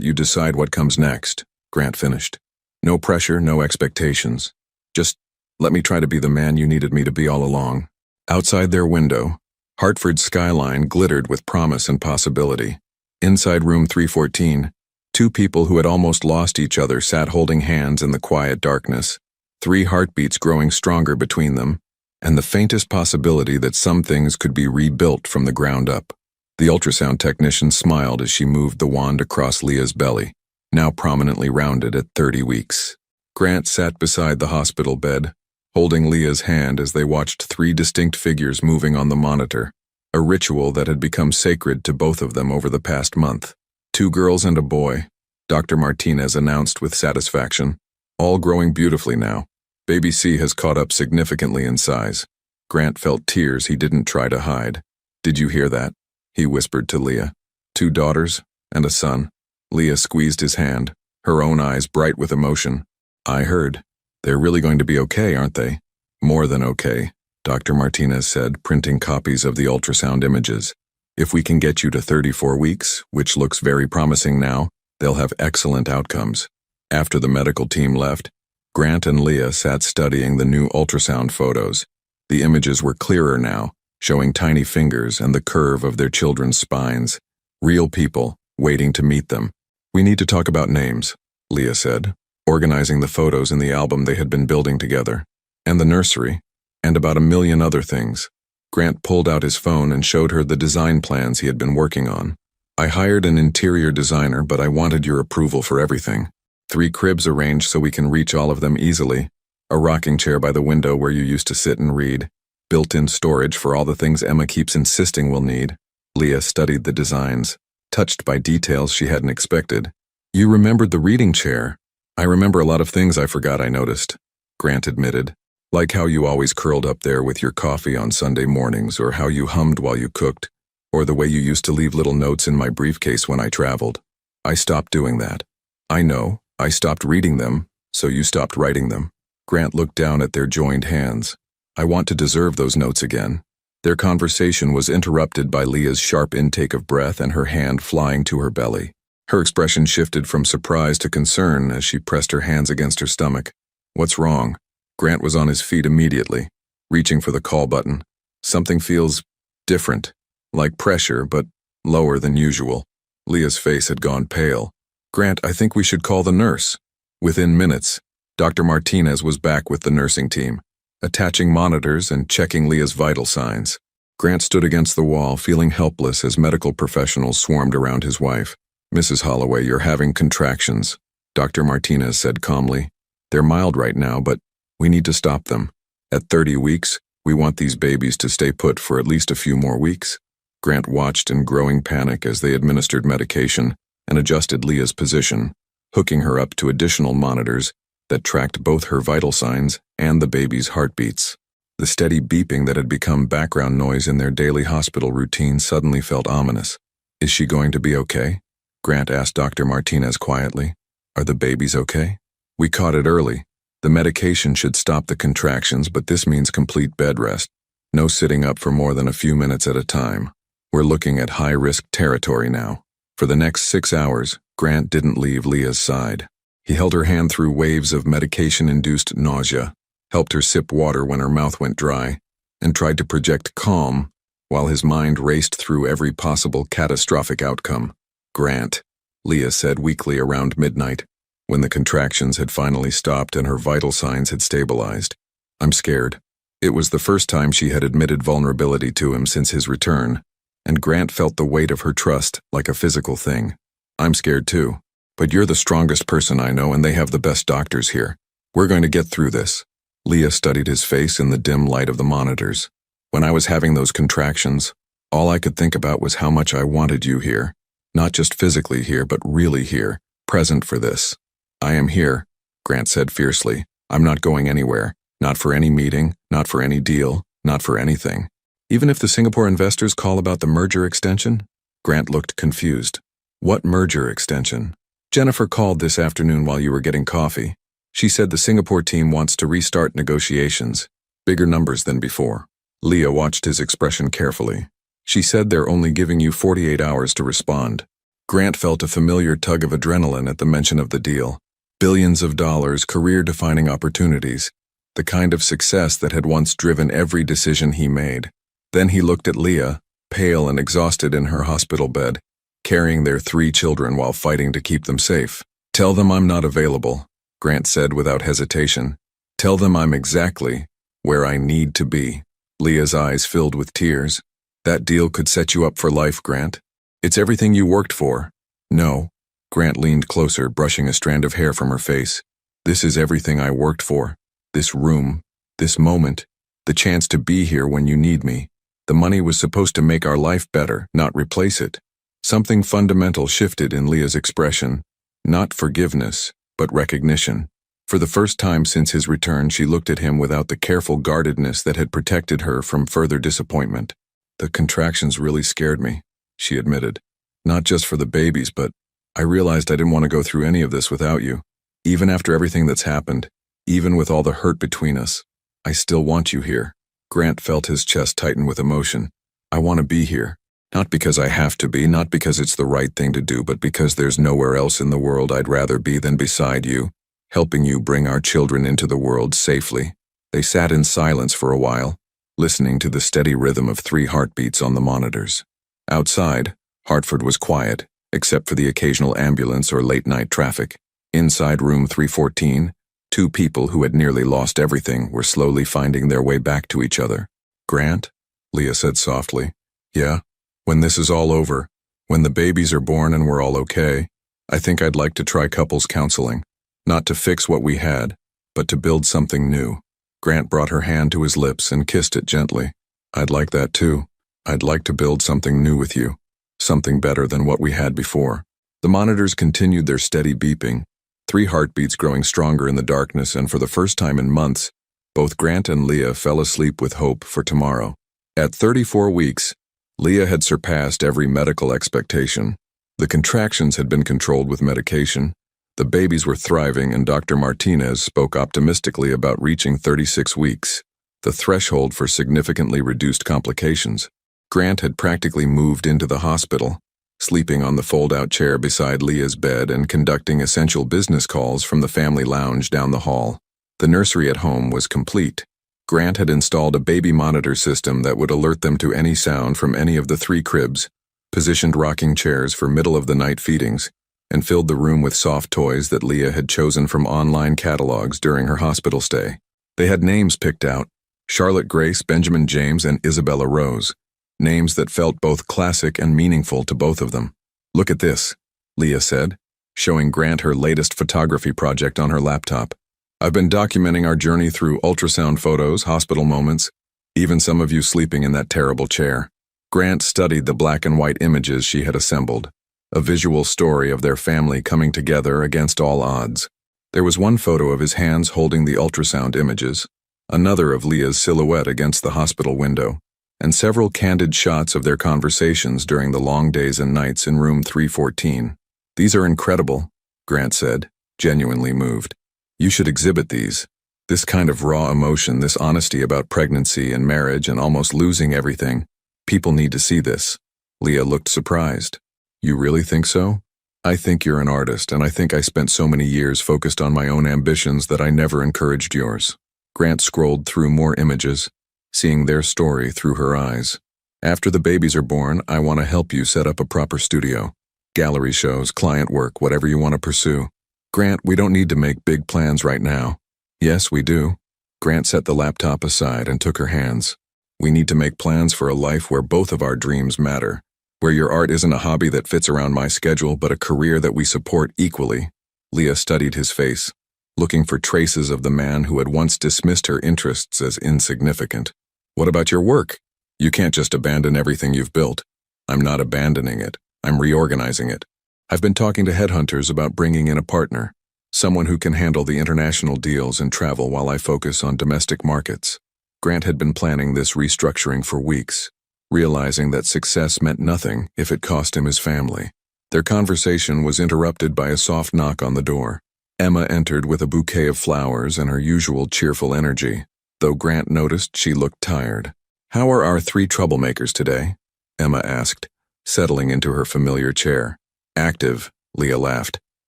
you decide what comes next," Grant finished. "No pressure, no expectations. Just let me try to be the man you needed me to be all along." Outside their window, Hartford's skyline glittered with promise and possibility. Inside room 314, two people who had almost lost each other sat holding hands in the quiet darkness, 3 heartbeats growing stronger between them, and the faintest possibility that some things could be rebuilt from the ground up. The ultrasound technician smiled as she moved the wand across Leah's belly, now prominently rounded at 30 weeks. Grant sat beside the hospital bed, holding Leah's hand as they watched 3 distinct figures moving on the monitor, a ritual that had become sacred to both of them over the past month. 2 girls and a boy, Dr. Martinez announced with satisfaction, all growing beautifully now. Baby C has caught up significantly in size. Grant felt tears he didn't try to hide. "Did you hear that?" he whispered to Leah. 2 daughters and a son. Leah squeezed his hand, her own eyes bright with emotion. "I heard. They're really going to be okay, aren't they?" "More than okay," Dr. Martinez said, printing copies of the ultrasound images. "If we can get you to 34 weeks, which looks very promising now, they'll have excellent outcomes." After the medical team left, Grant and Leah sat studying the new ultrasound photos. The images were clearer now, showing tiny fingers and the curve of their children's spines. Real people, waiting to meet them. "We need to talk about names," Leah said, organizing the photos in the album they had been building together, and the nursery, and about a million other things. Grant pulled out his phone and showed her the design plans he had been working on. "I hired an interior designer, but I wanted your approval for everything. 3 cribs arranged so we can reach all of them easily. A rocking chair by the window where you used to sit and read. Built-in storage for all the things Emma keeps insisting we'll need." Leah studied the designs, touched by details she hadn't expected. "You remembered the reading chair." "I remember a lot of things I forgot I noticed," Grant admitted. "Like how you always curled up there with your coffee on Sunday mornings, or how you hummed while you cooked. Or the way you used to leave little notes in my briefcase when I traveled. I stopped doing that. I know, I stopped reading them, so you stopped writing them. Grant looked down at their joined hands. I want to deserve those notes again. Their conversation was interrupted by Leah's sharp intake of breath and her hand flying to her belly. Her expression shifted from surprise to concern as she pressed her hands against her stomach. What's wrong? Grant was on his feet immediately, reaching for the call button. Something feels different, like pressure, but lower than usual. Leah's face had gone pale. Grant, I think we should call the nurse. Within minutes, Dr. Martinez was back with the nursing team, attaching monitors and checking Leah's vital signs. Grant stood against the wall, feeling helpless as medical professionals swarmed around his wife. Mrs. Holloway, you're having contractions, Dr. Martinez said calmly. They're mild right now, but we need to stop them. At 30 weeks, we want these babies to stay put for at least a few more weeks. Grant watched in growing panic as they administered medication and adjusted Leah's position, hooking her up to additional monitors that tracked both her vital signs and the baby's heartbeats. The steady beeping that had become background noise in their daily hospital routine suddenly felt ominous. Is she going to be okay? Grant asked Dr. Martinez quietly. Are the babies okay? We caught it early. The medication should stop the contractions, but this means complete bed rest. No sitting up for more than a few minutes at a time. We're looking at high-risk territory now. For the next 6 hours, Grant didn't leave Leah's side. He held her hand through waves of medication-induced nausea, helped her sip water when her mouth went dry, and tried to project calm while his mind raced through every possible catastrophic outcome. Grant, Leah said weakly around midnight, when the contractions had finally stopped and her vital signs had stabilized. I'm scared. It was the first time she had admitted vulnerability to him since his return, and Grant felt the weight of her trust like a physical thing. I'm scared too, but you're the strongest person I know and they have the best doctors here. We're going to get through this. Leah studied his face in the dim light of the monitors. When I was having those contractions, all I could think about was how much I wanted you here. Not just physically here, but really here, present for this. I am here, Grant said fiercely. I'm not going anywhere. Not for any meeting, not for any deal, not for anything. Even if the Singapore investors call about the merger extension? Grant looked confused. What merger extension? Jennifer called this afternoon while you were getting coffee. She said the Singapore team wants to restart negotiations. Bigger numbers than before. Leah watched his expression carefully. She said they're only giving you 48 hours to respond. Grant felt a familiar tug of adrenaline at the mention of the deal. Billions of dollars, career-defining opportunities. The kind of success that had once driven every decision he made. Then he looked at Leah, pale and exhausted in her hospital bed, carrying their 3 children while fighting to keep them safe. Tell them I'm not available, Grant said without hesitation. Tell them I'm exactly where I need to be. Leah's eyes filled with tears. That deal could set you up for life, Grant. It's everything you worked for. No. Grant leaned closer, brushing a strand of hair from her face. This is everything I worked for. This room, this moment, the chance to be here when you need me. The money was supposed to make our life better, not replace it. Something fundamental shifted in Leah's expression. Not forgiveness, but recognition. For the first time since his return, she looked at him without the careful guardedness that had protected her from further disappointment. The contractions really scared me, she admitted. Not just for the babies, but I realized I didn't want to go through any of this without you. Even after everything that's happened, even with all the hurt between us, I still want you here. Grant felt his chest tighten with emotion. I want to be here. Not because I have to be, not because it's the right thing to do, but because there's nowhere else in the world I'd rather be than beside you, helping you bring our children into the world safely. They sat in silence for a while, listening to the steady rhythm of 3 heartbeats on the monitors. Outside, Hartford was quiet, except for the occasional ambulance or late-night traffic. Inside room 314, 2 people who had nearly lost everything were slowly finding their way back to each other. Grant? Leah said softly. Yeah? When this is all over, when the babies are born and we're all okay, I think I'd like to try couples counseling. Not to fix what we had, but to build something new. Grant brought her hand to his lips and kissed it gently. I'd like that too. I'd like to build something new with you. Something better than what we had before. The monitors continued their steady beeping, 3 heartbeats growing stronger in the darkness, and for the first time in months, both Grant and Leah fell asleep with hope for tomorrow. At 34 weeks, Leah had surpassed every medical expectation. The contractions had been controlled with medication. The babies were thriving, and Dr. Martinez spoke optimistically about reaching 36 weeks, the threshold for significantly reduced complications. Grant had practically moved into the hospital, sleeping on the fold-out chair beside Leah's bed and conducting essential business calls from the family lounge down the hall. The nursery at home was complete. Grant had installed a baby monitor system that would alert them to any sound from any of the 3 cribs, positioned rocking chairs for middle-of-the-night feedings, and filled the room with soft toys that Leah had chosen from online catalogs during her hospital stay. They had names picked out: Charlotte Grace, Benjamin James, and Isabella Rose. Names that felt both classic and meaningful to both of them. "Look at this," Leah said, showing Grant her latest photography project on her laptop. "I've been documenting our journey through ultrasound photos, hospital moments, even some of you sleeping in that terrible chair." Grant studied the black and white images she had assembled, a visual story of their family coming together against all odds. There was one photo of his hands holding the ultrasound images, another of Leah's silhouette against the hospital window, and several candid shots of their conversations during the long days and nights in room 314. "These are incredible," Grant said, genuinely moved. "You should exhibit these. This kind of raw emotion, this honesty about pregnancy and marriage and almost losing everything. People need to see this." Leah looked surprised. "You really think so? I think you're an artist, and I think I spent so many years focused on my own ambitions that I never encouraged yours." Grant scrolled through more images, seeing their story through her eyes. "After the babies are born, I want to help you set up a proper studio. Gallery shows, client work, whatever you want to pursue. Grant, we don't need to make big plans right now." "Yes, we do." Grant set the laptop aside and took her hands. "We need to make plans for a life where both of our dreams matter, where your art isn't a hobby that fits around my schedule, but a career that we support equally." Leah studied his face, looking for traces of the man who had once dismissed her interests as insignificant. "What about your work? You can't just abandon everything you've built." "I'm not abandoning it. I'm reorganizing it. I've been talking to headhunters about bringing in a partner, someone who can handle the international deals and travel while I focus on domestic markets." Grant had been planning this restructuring for weeks, realizing that success meant nothing if it cost him his family. Their conversation was interrupted by a soft knock on the door. Emma entered with a bouquet of flowers and her usual cheerful energy, though Grant noticed she looked tired. "How are our 3 troublemakers today?" Emma asked, settling into her familiar chair. "Active," Leah laughed.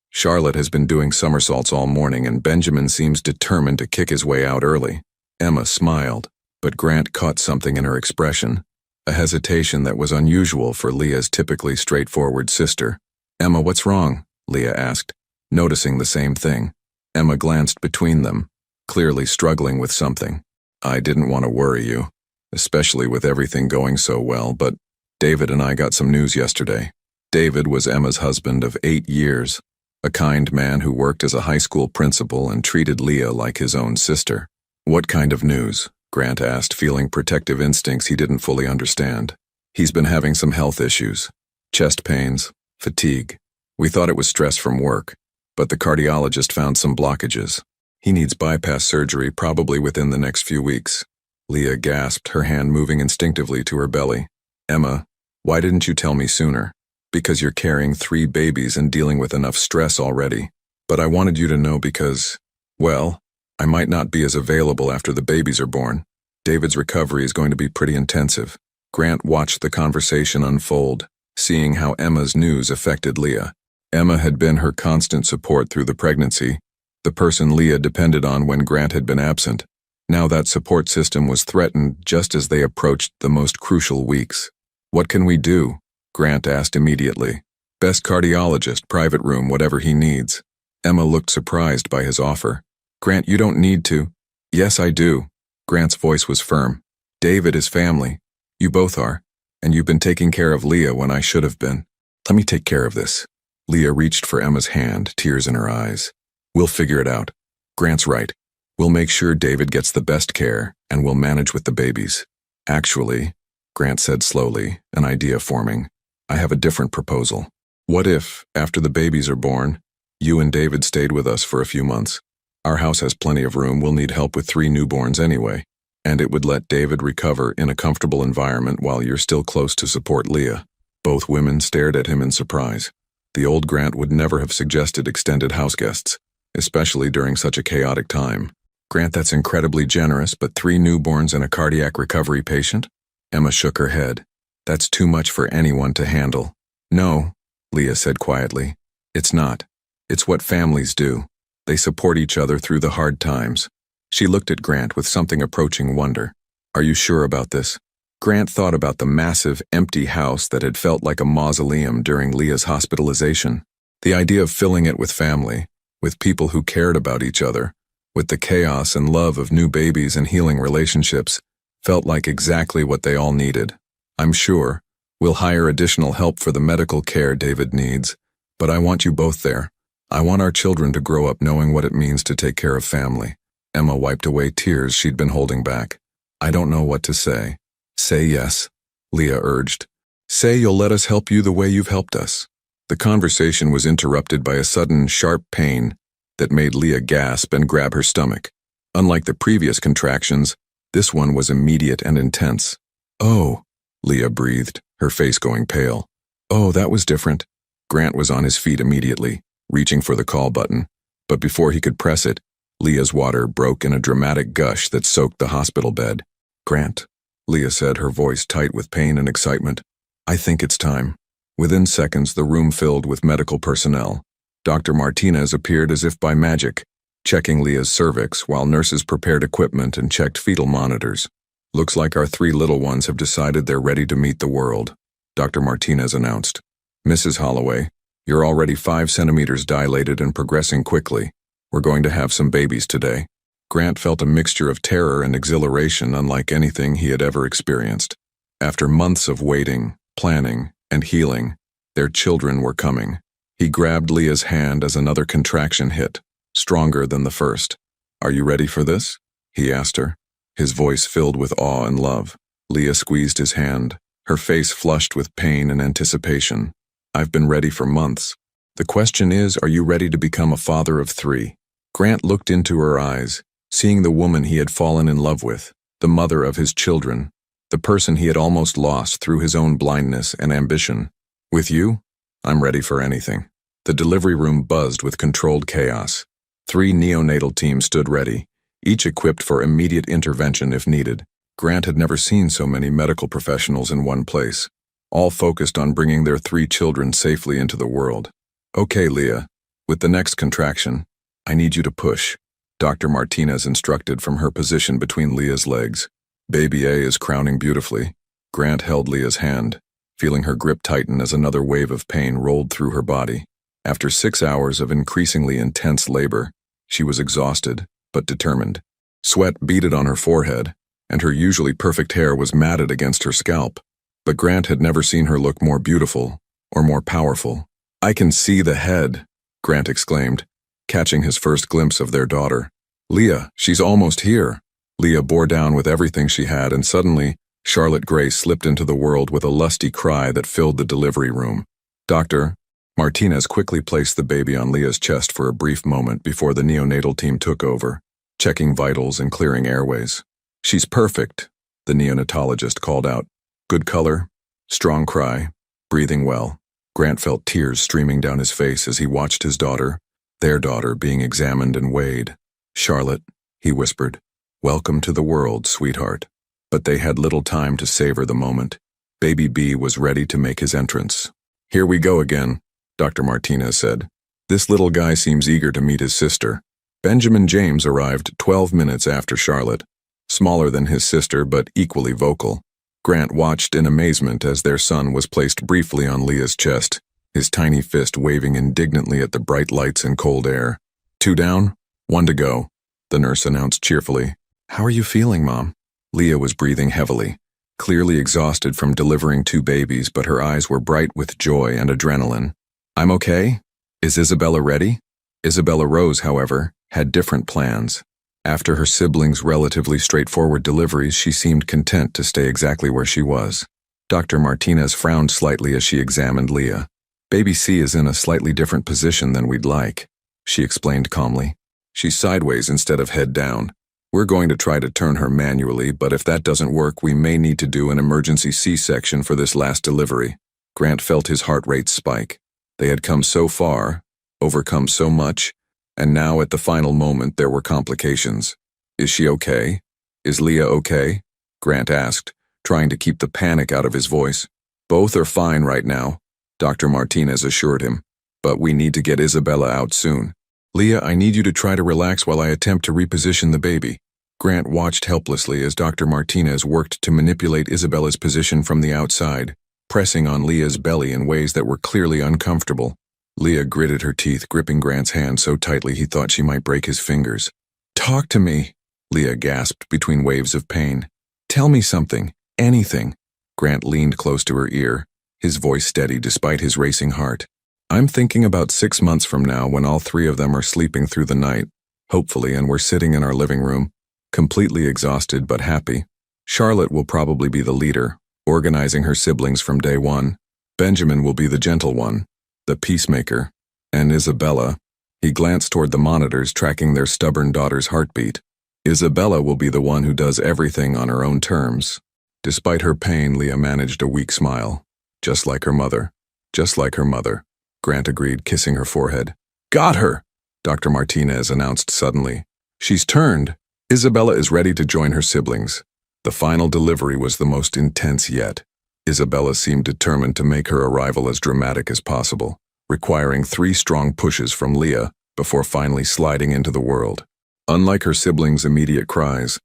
"Charlotte has been doing somersaults all morning, and Benjamin seems determined to kick his way out early." Emma smiled, but Grant caught something in her expression, a hesitation that was unusual for Leah's typically straightforward sister. "Emma, what's wrong?" Leah asked, noticing the same thing. Emma glanced between them, clearly struggling with something. "I didn't want to worry you, especially with everything going so well, but David and I got some news yesterday." David was Emma's husband of 8 years, a kind man who worked as a high school principal and treated Leah like his own sister. "What kind of news?" Grant asked, feeling protective instincts he didn't fully understand. "He's been having some health issues. Chest pains, fatigue. We thought it was stress from work, but the cardiologist found some blockages. He needs bypass surgery probably within the next few weeks." Leah gasped, her hand moving instinctively to her belly. "Emma, why didn't you tell me sooner?" "Because you're carrying 3 babies and dealing with enough stress already. But I wanted you to know because, well, I might not be as available after the babies are born. David's recovery is going to be pretty intensive." Grant watched the conversation unfold, seeing how Emma's news affected Leah. Emma had been her constant support through the pregnancy, the person Leah depended on when Grant had been absent. Now that support system was threatened just as they approached the most crucial weeks. "What can we do?" Grant asked immediately. "Best cardiologist, private room, whatever he needs." Emma looked surprised by his offer. "Grant, you don't need to." "Yes, I do." Grant's voice was firm. "David is family. You both are. And you've been taking care of Leah when I should have been. Let me take care of this." Leah reached for Emma's hand, tears in her eyes. "We'll figure it out. Grant's right. We'll make sure David gets the best care, and we'll manage with the babies." "Actually," Grant said slowly, an idea forming, "I have a different proposal. What if, after the babies are born, you and David stayed with us for a few months? Our house has plenty of room. We'll need help with 3 newborns anyway. and it would let David recover in a comfortable environment while you're still close to support Leah. Both women stared at him in surprise. The old Grant would never have suggested extended house guests, especially during such a chaotic time. Grant, that's incredibly generous, but 3 newborns and a cardiac recovery patient? Emma shook her head. That's too much for anyone to handle. No, Leah said quietly. It's not. It's what families do. They support each other through the hard times. She looked at Grant with something approaching wonder. Are you sure about this? Grant thought about the massive, empty house that had felt like a mausoleum during Leah's hospitalization. The idea of filling it with family, with people who cared about each other, with the chaos and love of new babies and healing relationships, felt like exactly what they all needed. I'm sure we'll hire additional help for the medical care David needs, but I want you both there. I want our children to grow up knowing what it means to take care of family. Emma wiped away tears she'd been holding back. I don't know what to say. Say yes, Leah urged. Say you'll let us help you the way you've helped us. The conversation was interrupted by a sudden, sharp pain that made Leah gasp and grab her stomach. Unlike the previous contractions, this one was immediate and intense. Oh, Leah breathed, her face going pale. Oh, that was different. Grant was on his feet immediately, reaching for the call button, but before he could press it, Leah's water broke in a dramatic gush that soaked the hospital bed. Grant, Leah said, her voice tight with pain and excitement. I think it's time. Within seconds, the room filled with medical personnel. Dr. Martinez appeared as if by magic, checking Leah's cervix while nurses prepared equipment and checked fetal monitors. Looks like our 3 little ones have decided they're ready to meet the world, Dr. Martinez announced. Mrs. Holloway, you're already 5 centimeters dilated and progressing quickly. We're going to have some babies today. Grant felt a mixture of terror and exhilaration unlike anything he had ever experienced. After months of waiting, planning, and healing, their children were coming. He grabbed Leah's hand as another contraction hit, stronger than the first. Are you ready for this? He asked her, his voice filled with awe and love. Leah squeezed his hand, her face flushed with pain and anticipation. I've been ready for months. The question is, are you ready to become a father of 3? Grant looked into her eyes, seeing the woman he had fallen in love with, the mother of his children, the person he had almost lost through his own blindness and ambition. With you, I'm ready for anything. The delivery room buzzed with controlled chaos. 3 neonatal teams stood ready, each equipped for immediate intervention if needed. Grant had never seen so many medical professionals in one place, all focused on bringing their 3 children safely into the world. Okay, Leah, with the next contraction, I need you to push, Dr. Martinez instructed from her position between Leah's legs. Baby A is crowning beautifully. Grant held Leah's hand, feeling her grip tighten as another wave of pain rolled through her body. After 6 hours of increasingly intense labor, she was exhausted, but determined. Sweat beaded on her forehead, and her usually perfect hair was matted against her scalp. But Grant had never seen her look more beautiful or more powerful. I can see the head, Grant exclaimed, catching his first glimpse of their daughter. Leah, she's almost here. Leah bore down with everything she had, and suddenly, Charlotte Gray slipped into the world with a lusty cry that filled the delivery room. Doctor, Martinez quickly placed the baby on Leah's chest for a brief moment before the neonatal team took over, checking vitals and clearing airways. She's perfect, the neonatologist called out. Good color, strong cry, breathing well. Grant felt tears streaming down his face as he watched his daughter, their daughter, being examined and weighed. Charlotte, he whispered, welcome to the world, sweetheart. But they had little time to savor the moment. Baby B was ready to make his entrance. Here we go again, Dr. Martinez said. This little guy seems eager to meet his sister. Benjamin James arrived 12 minutes after Charlotte, smaller than his sister but equally vocal. Grant watched in amazement as their son was placed briefly on Leah's chest, his tiny fist waving indignantly at the bright lights and cold air. 2 down, 1 to go, the nurse announced cheerfully. How are you feeling, Mom? Leah was breathing heavily, clearly exhausted from delivering 2 babies, but her eyes were bright with joy and adrenaline. I'm okay. Is Isabella ready? Isabella Rose, however, had different plans. After her siblings' relatively straightforward deliveries, she seemed content to stay exactly where she was. Dr. Martinez frowned slightly as she examined Leah. Baby C is in a slightly different position than we'd like, she explained calmly. She's sideways instead of head down. We're going to try to turn her manually, but if that doesn't work, we may need to do an emergency C-section for this last delivery. Grant felt his heart rate spike. They had come so far, overcome so much, and now at the final moment there were complications. Is she okay? Is Leah okay? Grant asked, trying to keep the panic out of his voice. Both are fine right now, Dr. Martinez assured him, but we need to get Isabella out soon. Leah, I need you to try to relax while I attempt to reposition the baby. Grant watched helplessly as Dr. Martinez worked to manipulate Isabella's position from the outside, pressing on Leah's belly in ways that were clearly uncomfortable. Leah gritted her teeth, gripping Grant's hand so tightly he thought she might break his fingers. Talk to me, Leah gasped between waves of pain. Tell me something, anything. Grant leaned close to her ear, his voice steady despite his racing heart. I'm thinking about 6 months from now when all 3 of them are sleeping through the night, hopefully, and we're sitting in our living room, completely exhausted but happy. Charlotte will probably be the leader, organizing her siblings from day one. Benjamin will be the gentle one, the peacemaker. And Isabella, he glanced toward the monitors tracking their stubborn daughter's heartbeat. Isabella will be the one who does everything on her own terms. Despite her pain, Leah managed a weak smile. Just like her mother. Just like her mother. Grant agreed, kissing her forehead. Got her, Dr. Martinez announced suddenly. She's turned. Isabella is ready to join her siblings. The final delivery was the most intense yet. Isabella seemed determined to make her arrival as dramatic as possible, requiring 3 strong pushes from Leah before finally sliding into the world. Unlike her siblings' immediate cries,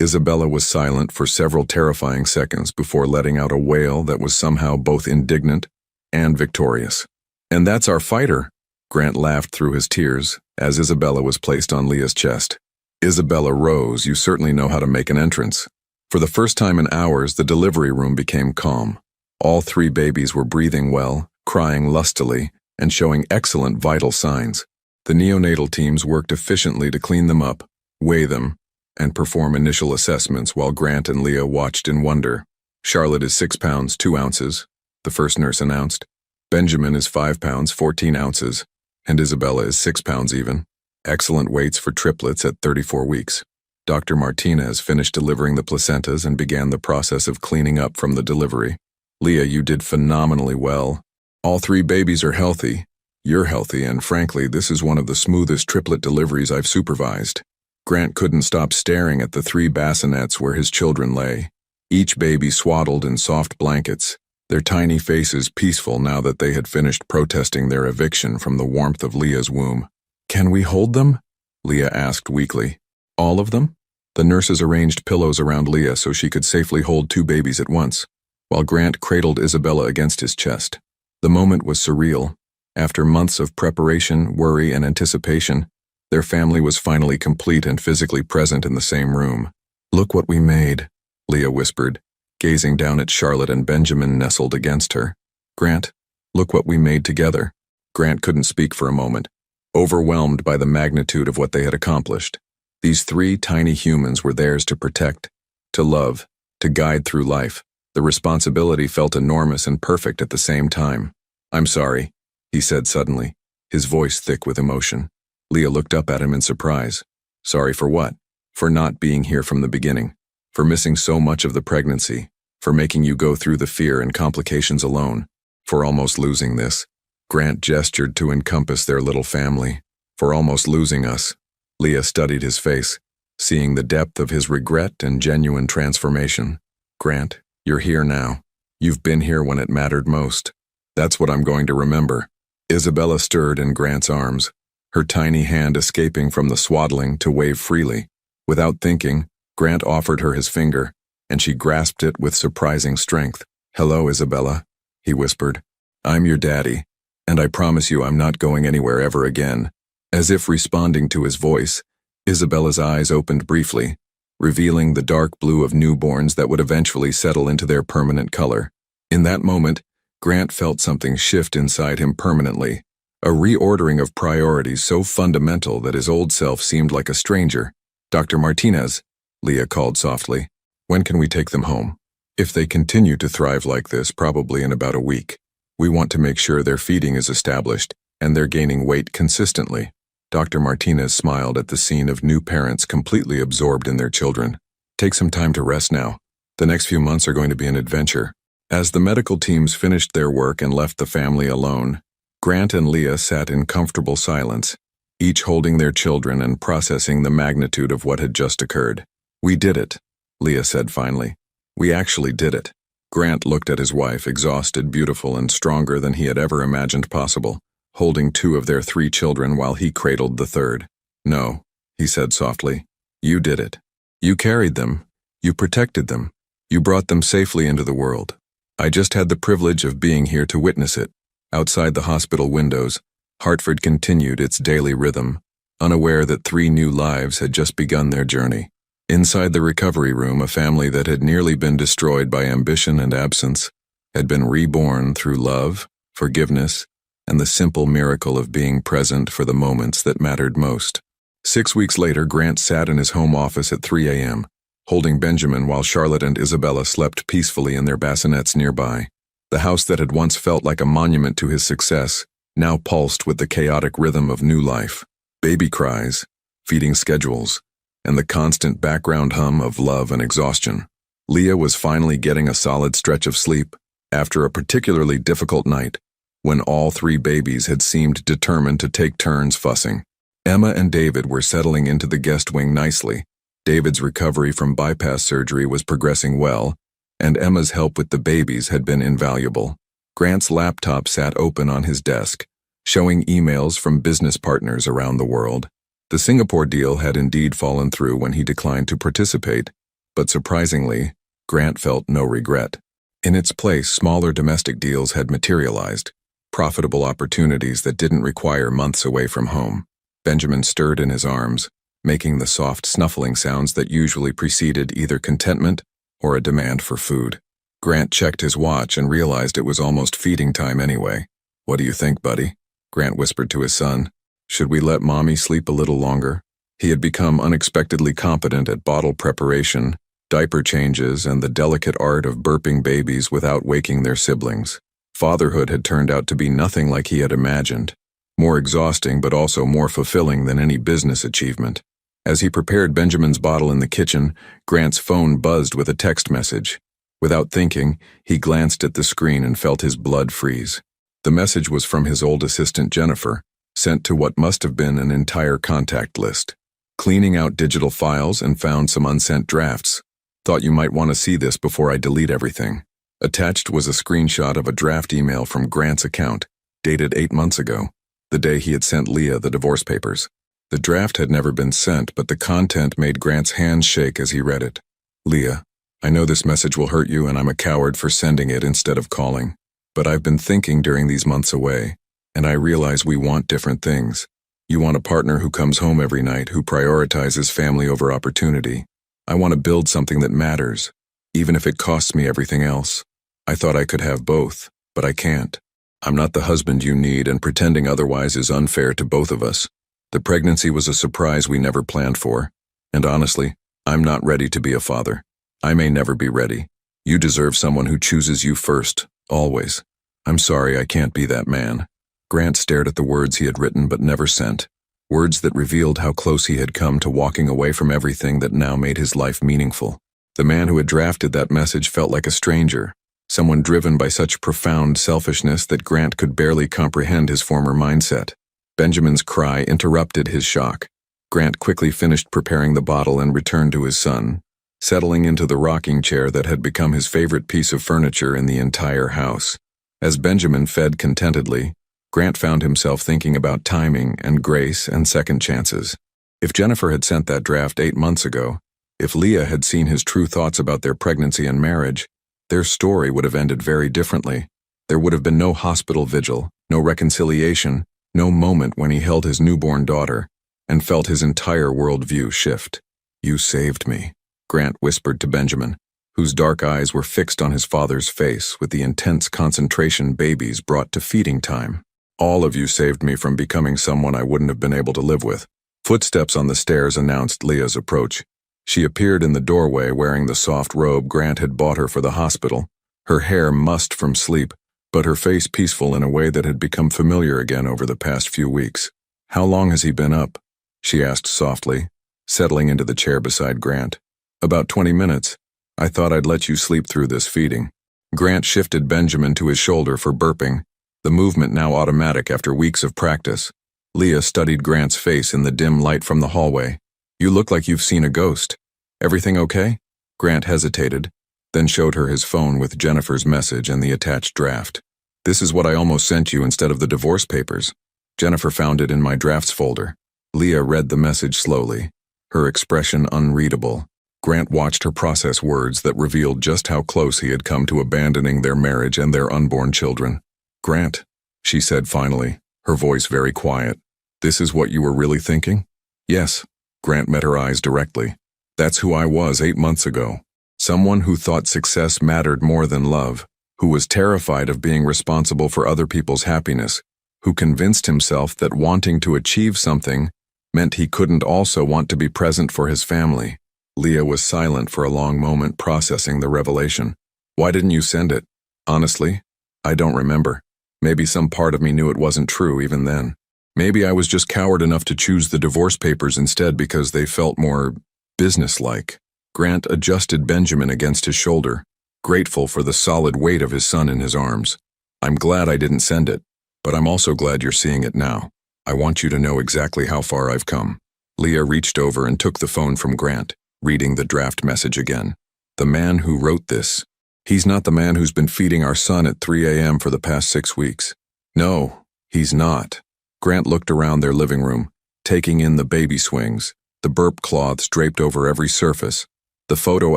Isabella was silent for several terrifying seconds before letting out a wail that was somehow both indignant and victorious. And that's our fighter, Grant laughed through his tears as Isabella was placed on Leah's chest. Isabella rose. You certainly know how to make an entrance. For the first time in hours, the delivery room became calm. All 3 babies were breathing well, crying lustily, and showing excellent vital signs. The neonatal teams worked efficiently to clean them up, weigh them, and perform initial assessments while Grant and Leah watched in wonder. Charlotte is 6 pounds, 2 ounces, the first nurse announced. Benjamin is 5 pounds, 14 ounces, and Isabella is 6 pounds even. Excellent weights for triplets at 34 weeks. Dr. Martinez finished delivering the placentas and began the process of cleaning up from the delivery. Leah, you did phenomenally well. All 3 babies are healthy. You're healthy, and frankly, this is one of the smoothest triplet deliveries I've supervised. Grant couldn't stop staring at the 3 bassinets where his children lay, each baby swaddled in soft blankets, their tiny faces peaceful now that they had finished protesting their eviction from the warmth of Leah's womb. Can we hold them? Leah asked weakly. All of them? The nurses arranged pillows around Leah so she could safely hold 2 babies at once, while Grant cradled Isabella against his chest. The moment was surreal. After months of preparation, worry, and anticipation, their family was finally complete and physically present in the same room. Look what we made, Leah whispered, gazing down at Charlotte and Benjamin nestled against her. Grant, look what we made together. Grant couldn't speak for a moment, overwhelmed by the magnitude of what they had accomplished. These 3 tiny humans were theirs to protect, to love, to guide through life. The responsibility felt enormous and perfect at the same time. I'm sorry, he said suddenly, his voice thick with emotion. Leah looked up at him in surprise. Sorry for what? For not being here from the beginning. For missing so much of the pregnancy, for making you go through the fear and complications alone, for almost losing this. Grant gestured to encompass their little family. For almost losing us. Leah studied his face, seeing the depth of his regret and genuine transformation. Grant, you're here now. You've been here when it mattered most. That's what I'm going to remember. Isabella stirred in Grant's arms, her tiny hand escaping from the swaddling to wave freely. Without thinking, Grant offered her his finger, and she grasped it with surprising strength. Hello, Isabella, he whispered. I'm your daddy, and I promise you I'm not going anywhere ever again. As if responding to his voice, Isabella's eyes opened briefly, revealing the dark blue of newborns that would eventually settle into their permanent color. In that moment, Grant felt something shift inside him permanently, a reordering of priorities so fundamental that his old self seemed like a stranger. Dr. Martinez, Leah called softly, when can we take them home? If they continue to thrive like this, probably in about a week. We want to make sure their feeding is established and they're gaining weight consistently. Dr. Martinez smiled at the scene of new parents completely absorbed in their children. Take some time to rest now. The next few months are going to be an adventure. As the medical teams finished their work and left the family alone, Grant and Leah sat in comfortable silence, each holding their children and processing the magnitude of what had just occurred. We did it, Leah said finally. We actually did it. Grant looked at his wife, exhausted, beautiful, and stronger than he had ever imagined possible, holding 2 of their 3 children while he cradled the third. No, he said softly. You did it. You carried them. You protected them. You brought them safely into the world. I just had the privilege of being here to witness it. Outside the hospital windows, Hartford continued its daily rhythm, unaware that 3 new lives had just begun their journey. Inside the recovery room, a family that had nearly been destroyed by ambition and absence had been reborn through love, forgiveness, and the simple miracle of being present for the moments that mattered most. 6 weeks later, Grant sat in his home office at 3 a.m., holding Benjamin while Charlotte and Isabella slept peacefully in their bassinets nearby. The house that had once felt like a monument to his success now pulsed with the chaotic rhythm of new life, baby cries, feeding schedules, and the constant background hum of love and exhaustion. Leah was finally getting a solid stretch of sleep after a particularly difficult night, when all 3 babies had seemed determined to take turns fussing. Emma and David were settling into the guest wing nicely. David's recovery from bypass surgery was progressing well, and Emma's help with the babies had been invaluable. Grant's laptop sat open on his desk, showing emails from business partners around the world. The Singapore deal had indeed fallen through when he declined to participate, but surprisingly, Grant felt no regret. In its place, smaller domestic deals had materialized, profitable opportunities that didn't require months away from home. Benjamin stirred in his arms, making the soft snuffling sounds that usually preceded either contentment or a demand for food. Grant checked his watch and realized it was almost feeding time anyway. What do you think, buddy? Grant whispered to his son. Should we let Mommy sleep a little longer? He had become unexpectedly competent at bottle preparation, diaper changes, and the delicate art of burping babies without waking their siblings. Fatherhood had turned out to be nothing like he had imagined, more exhausting but also more fulfilling than any business achievement. As he prepared Benjamin's bottle in the kitchen, Grant's phone buzzed with a text message. Without thinking, he glanced at the screen and felt his blood freeze. The message was from his old assistant Jennifer, sent to what must have been an entire contact list. Cleaning out digital files and found some unsent drafts. Thought you might want to see this before I delete everything. Attached was a screenshot of a draft email from Grant's account, dated 8 months ago, the day he had sent Leah the divorce papers. The draft had never been sent, but the content made Grant's hands shake as he read it. Leah, I know this message will hurt you and I'm a coward for sending it instead of calling, but I've been thinking during these months away, and I realize we want different things. You want a partner who comes home every night, who prioritizes family over opportunity. I want to build something that matters, even if it costs me everything else. I thought I could have both, but I can't. I'm not the husband you need, and pretending otherwise is unfair to both of us. The pregnancy was a surprise we never planned for, and honestly, I'm not ready to be a father. I may never be ready. You deserve someone who chooses you first, always. I'm sorry I can't be that man. Grant stared at the words he had written but never sent, words that revealed how close he had come to walking away from everything that now made his life meaningful. The man who had drafted that message felt like a stranger, someone driven by such profound selfishness that Grant could barely comprehend his former mindset. Benjamin's cry interrupted his shock. Grant quickly finished preparing the bottle and returned to his son, settling into the rocking chair that had become his favorite piece of furniture in the entire house. As Benjamin fed contentedly, Grant found himself thinking about timing and grace and second chances. If Jennifer had sent that draft 8 months ago, if Leah had seen his true thoughts about their pregnancy and marriage, their story would have ended very differently. There would have been no hospital vigil, no reconciliation, no moment when he held his newborn daughter and felt his entire worldview shift. You saved me, Grant whispered to Benjamin, whose dark eyes were fixed on his father's face with the intense concentration babies brought to feeding time. All of you saved me from becoming someone I wouldn't have been able to live with. Footsteps on the stairs announced Leah's approach. She appeared in the doorway wearing the soft robe Grant had bought her for the hospital, her hair mussed from sleep, but her face peaceful in a way that had become familiar again over the past few weeks. How long has he been up? She asked softly, settling into the chair beside Grant. About 20 minutes. I thought I'd let you sleep through this feeding. Grant shifted Benjamin to his shoulder for burping, the movement now automatic after weeks of practice. Leah studied Grant's face in the dim light from the hallway. You look like you've seen a ghost. Everything okay? Grant hesitated, then showed her his phone with Jennifer's message and the attached draft. This is what I almost sent you instead of the divorce papers. Jennifer found it in my drafts folder. Leah read the message slowly, her expression unreadable. Grant watched her process words that revealed just how close he had come to abandoning their marriage and their unborn children. Grant, she said finally, her voice very quiet. This is what you were really thinking? Yes. Grant met her eyes directly. That's who I was 8 months ago. Someone who thought success mattered more than love, who was terrified of being responsible for other people's happiness, who convinced himself that wanting to achieve something meant he couldn't also want to be present for his family. Leah was silent for a long moment, processing the revelation. Why didn't you send it? Honestly, I don't remember. Maybe some part of me knew it wasn't true even then. Maybe I was just coward enough to choose the divorce papers instead because they felt more businesslike. Grant adjusted Benjamin against his shoulder, grateful for the solid weight of his son in his arms. I'm glad I didn't send it, but I'm also glad you're seeing it now. I want you to know exactly how far I've come. Leah reached over and took the phone from Grant, reading the draft message again. The man who wrote this. He's not the man who's been feeding our son at 3 a.m. for the past 6 weeks. No, he's not. Grant looked around their living room, taking in the baby swings, the burp cloths draped over every surface, the photo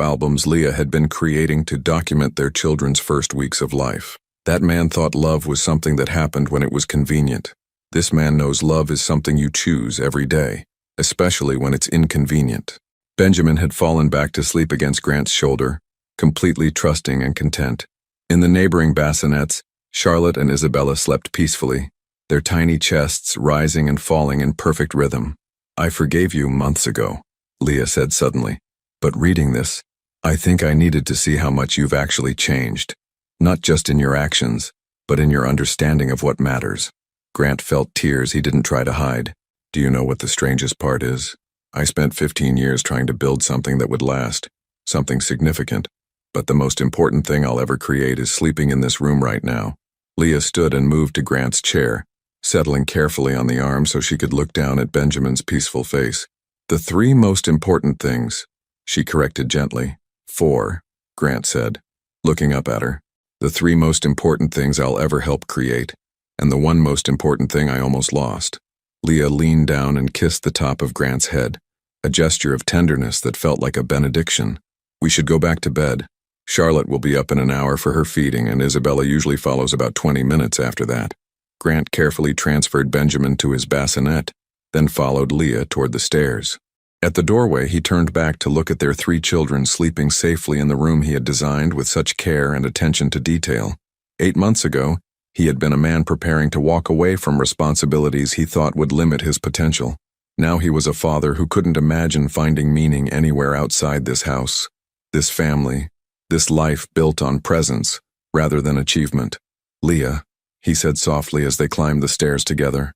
albums Leah had been creating to document their children's first weeks of life. That man thought love was something that happened when it was convenient. This man knows love is something you choose every day, especially when it's inconvenient. Benjamin had fallen back to sleep against Grant's shoulder, completely trusting and content. In the neighboring bassinets, Charlotte and Isabella slept peacefully, their tiny chests rising and falling in perfect rhythm. I forgave you months ago, Leah said suddenly. But reading this, I think I needed to see how much you've actually changed. Not just in your actions, but in your understanding of what matters. Grant felt tears he didn't try to hide. Do you know what the strangest part is? I spent 15 years trying to build something that would last, something significant. But the most important thing I'll ever create is sleeping in this room right now. Leah stood and moved to Grant's chair, settling carefully on the arm so she could look down at Benjamin's peaceful face. The 3 most important things, she corrected gently. 4, Grant said, looking up at her. The 3 most important things I'll ever help create, and the 1 most important thing I almost lost. Leah leaned down and kissed the top of Grant's head, a gesture of tenderness that felt like a benediction. We should go back to bed. Charlotte will be up in an hour for her feeding, and Isabella usually follows about 20 minutes after that. Grant carefully transferred Benjamin to his bassinet, then followed Leah toward the stairs. At the doorway, he turned back to look at their 3 children sleeping safely in the room he had designed with such care and attention to detail. 8 months ago, he had been a man preparing to walk away from responsibilities he thought would limit his potential. Now he was a father who couldn't imagine finding meaning anywhere outside this house, this family, this life built on presence rather than achievement. Leah, he said softly as they climbed the stairs together.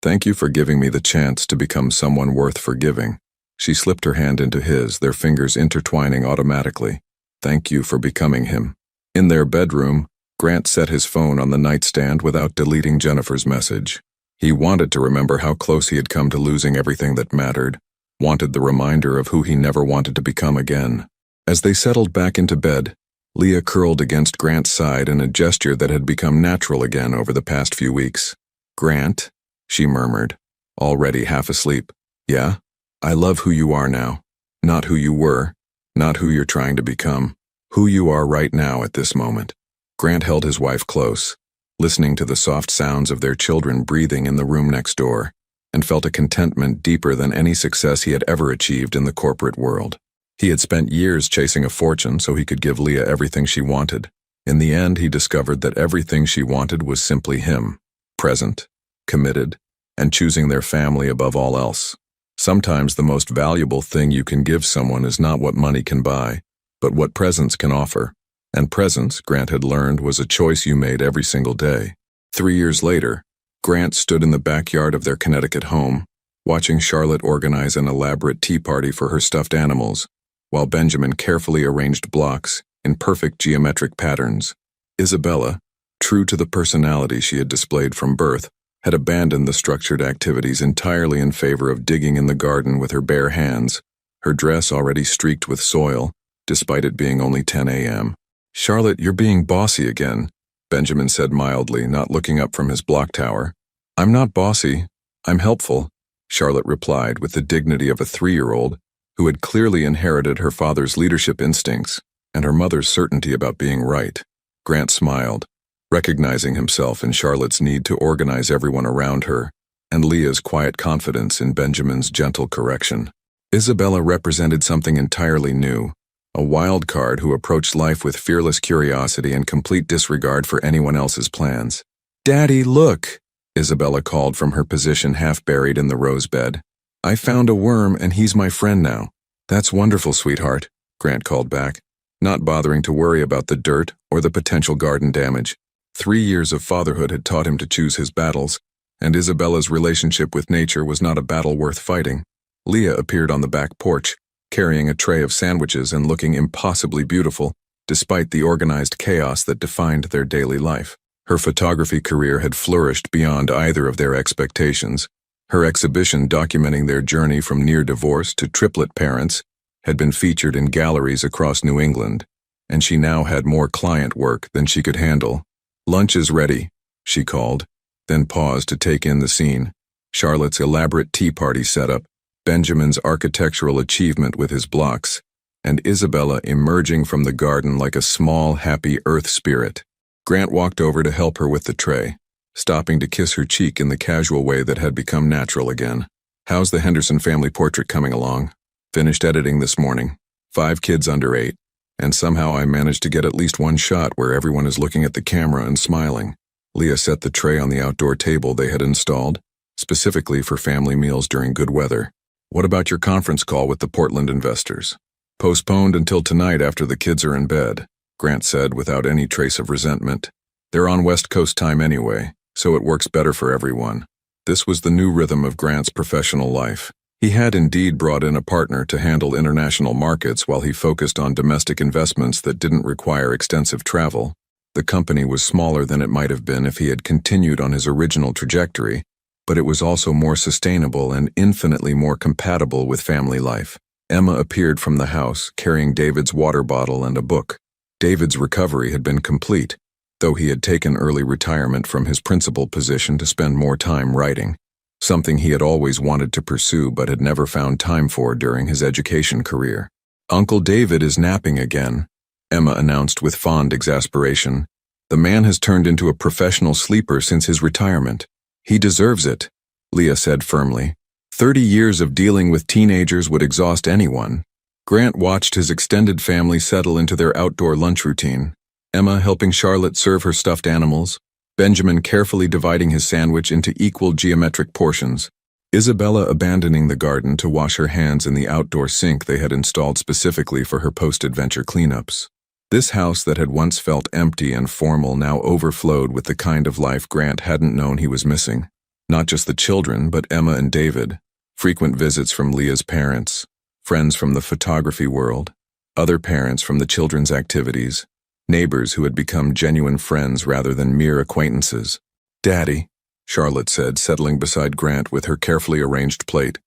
Thank you for giving me the chance to become someone worth forgiving. She slipped her hand into his, their fingers intertwining automatically. Thank you for becoming him. In their bedroom, Grant set his phone on the nightstand without deleting Jennifer's message. He wanted to remember how close he had come to losing everything that mattered, wanted the reminder of who he never wanted to become again. As they settled back into bed, Leah curled against Grant's side in a gesture that had become natural again over the past few weeks. Grant, she murmured, already half asleep. Yeah? I love who you are now. Not who you were, not who you're trying to become. Who you are right now at this moment. Grant held his wife close, listening to the soft sounds of their children breathing in the room next door, and felt a contentment deeper than any success he had ever achieved in the corporate world. He had spent years chasing a fortune so he could give Leah everything she wanted. In the end, he discovered that everything she wanted was simply him, present, committed, and choosing their family above all else. Sometimes the most valuable thing you can give someone is not what money can buy, but what presence can offer. And presence, Grant had learned, was a choice you made every single day. 3 years later, Grant stood in the backyard of their Connecticut home, watching Charlotte organize an elaborate tea party for her stuffed animals, while Benjamin carefully arranged blocks in perfect geometric patterns. Isabella, true to the personality she had displayed from birth, had abandoned the structured activities entirely in favor of digging in the garden with her bare hands, her dress already streaked with soil, despite it being only 10 a.m. "Charlotte, you're being bossy again," Benjamin said mildly, not looking up from his block tower. "I'm not bossy. I'm helpful," Charlotte replied with the dignity of a 3-year-old who had clearly inherited her father's leadership instincts and her mother's certainty about being right. Grant smiled, recognizing himself in Charlotte's need to organize everyone around her, and Leah's quiet confidence in Benjamin's gentle correction. Isabella represented something entirely new, a wild card who approached life with fearless curiosity and complete disregard for anyone else's plans. "Daddy, look!" Isabella called from her position half buried in the rose bed. "I found a worm and he's my friend now." "That's wonderful, sweetheart," Grant called back, not bothering to worry about the dirt or the potential garden damage. 3 years of fatherhood had taught him to choose his battles, and Isabella's relationship with nature was not a battle worth fighting. Leah appeared on the back porch, carrying a tray of sandwiches and looking impossibly beautiful, despite the organized chaos that defined their daily life. Her photography career had flourished beyond either of their expectations. Her exhibition documenting their journey from near divorce to triplet parents had been featured in galleries across New England, and she now had more client work than she could handle. "Lunch is ready," she called, then paused to take in the scene. Charlotte's elaborate tea party setup, Benjamin's architectural achievement with his blocks, and Isabella emerging from the garden like a small, happy earth spirit. Grant walked over to help her with the tray, stopping to kiss her cheek in the casual way that had become natural again. "How's the Henderson family portrait coming along?" "Finished editing this morning. 5 kids under 8, and somehow I managed to get at least one shot where everyone is looking at the camera and smiling." Leah set the tray on the outdoor table they had installed, specifically for family meals during good weather. "What about your conference call with the Portland investors?" "Postponed until tonight after the kids are in bed," Grant said without any trace of resentment. "They're on West Coast time anyway, so it works better for everyone." This was the new rhythm of Grant's professional life. He had indeed brought in a partner to handle international markets while he focused on domestic investments that didn't require extensive travel. The company was smaller than it might have been if he had continued on his original trajectory, but it was also more sustainable and infinitely more compatible with family life. Emma appeared from the house, carrying David's water bottle and a book. David's recovery had been complete, though he had taken early retirement from his principal position to spend more time writing, something he had always wanted to pursue but had never found time for during his education career. "Uncle David is napping again," Emma announced with fond exasperation. "The man has turned into a professional sleeper since his retirement. He deserves it," Leah said firmly. 30 years of dealing with teenagers would exhaust anyone. Grant watched his extended family settle into their outdoor lunch routine, Emma helping Charlotte serve her stuffed animals, Benjamin carefully dividing his sandwich into equal geometric portions, Isabella abandoning the garden to wash her hands in the outdoor sink they had installed specifically for her post-adventure cleanups. This house that had once felt empty and formal now overflowed with the kind of life Grant hadn't known he was missing. Not just the children, but Emma and David, frequent visits from Leah's parents, friends from the photography world, other parents from the children's activities, neighbors who had become genuine friends rather than mere acquaintances. "Daddy," Charlotte said, settling beside Grant with her carefully arranged plate.